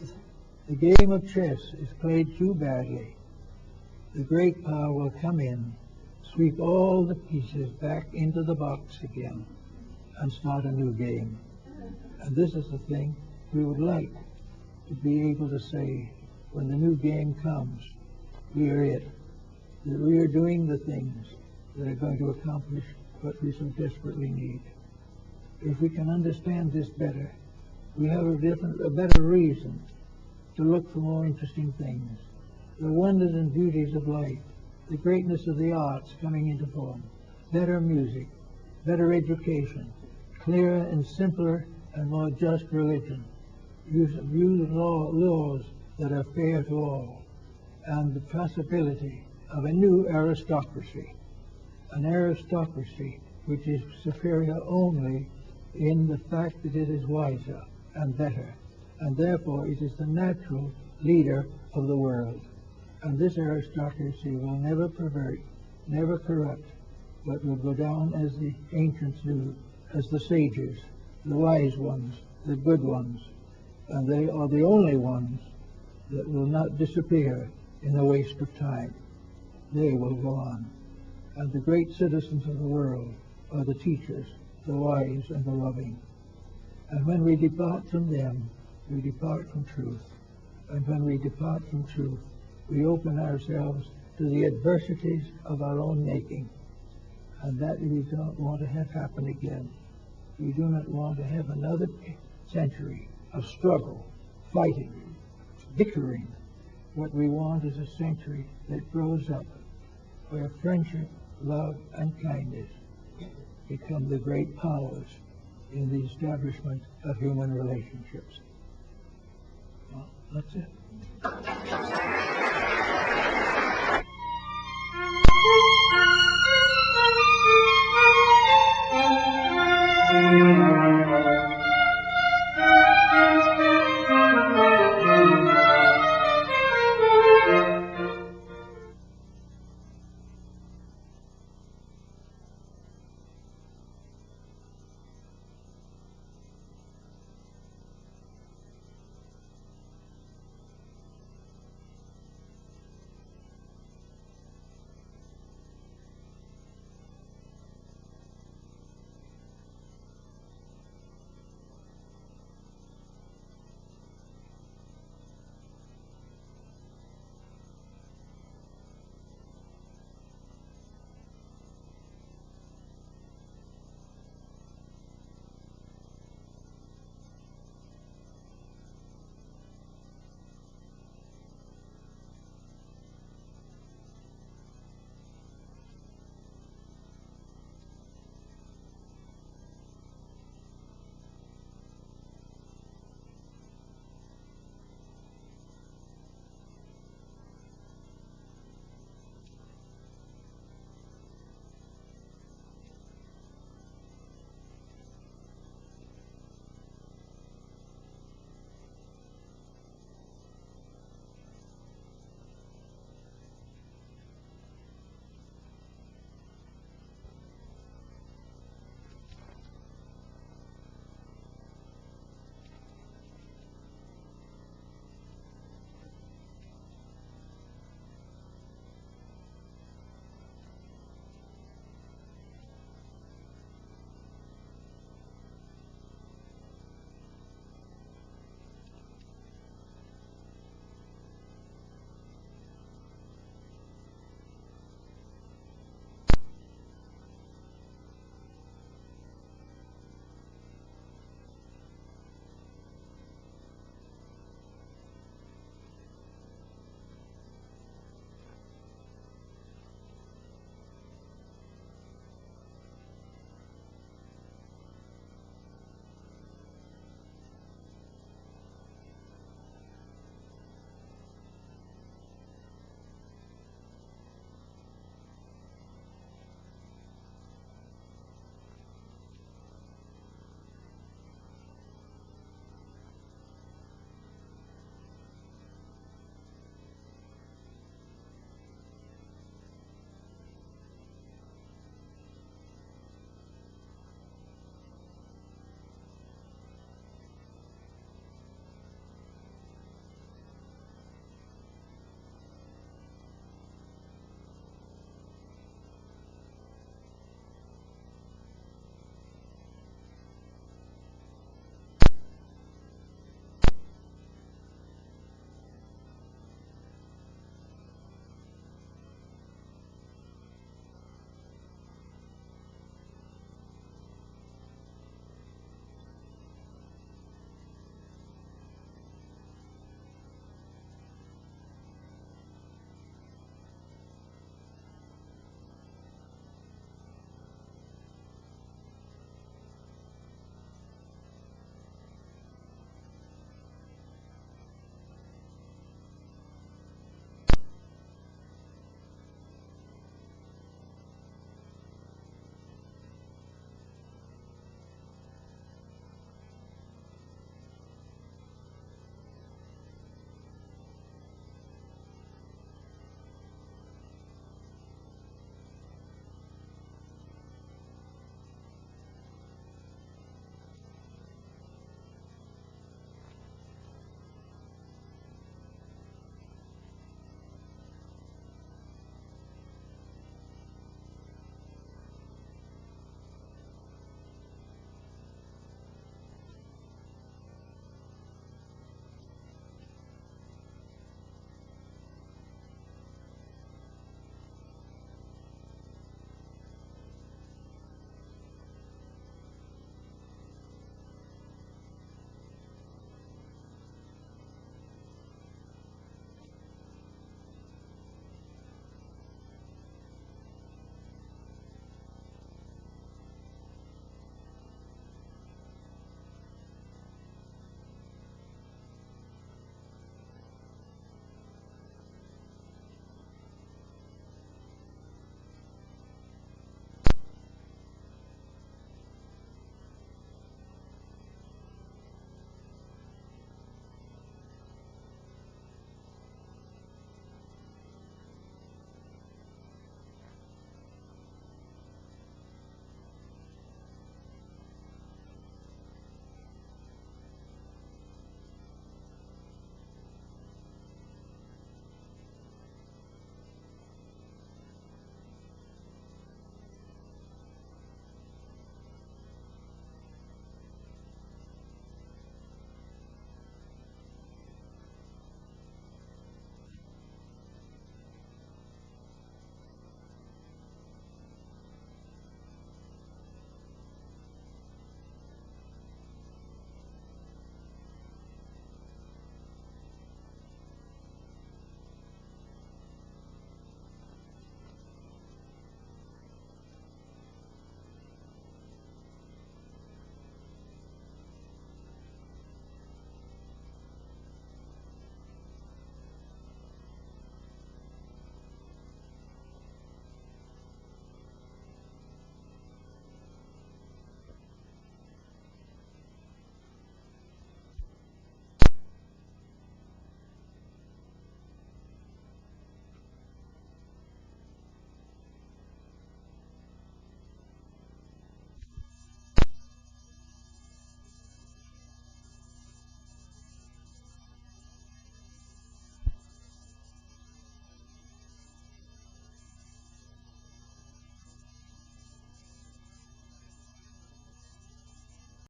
the game of chess is played too badly, the great power will come in, sweep all the pieces back into the box again and start a new game. And this is the thing we would like to be able to say when the new game comes. We are it. That we are doing the things that are going to accomplish what we so desperately need. If we can understand this better, we have a better reason to look for more interesting things. The wonders and beauties of life, the greatness of the arts coming into form, better music, better education, clearer and simpler and more just religion, use laws that are fair to all, and the possibility of a new aristocracy, an aristocracy which is superior only in the fact that it is wiser and better, and therefore it is the natural leader of the world. And this aristocracy will never pervert, never corrupt, but will go down as the ancients do, as the sages, the wise ones, the good ones, and they are the only ones that will not disappear in the waste of time. They will go on. And the great citizens of the world are the teachers, the wise and the loving. And when we depart from them, we depart from truth. And when we depart from truth, we open ourselves to the adversities of our own making. And that we don't want to have happen again. We do not want to have another century of struggle, fighting, bickering. What we want is a century that grows up where friendship, love, and kindness become the great powers in the establishment of human relationships. Well, that's it.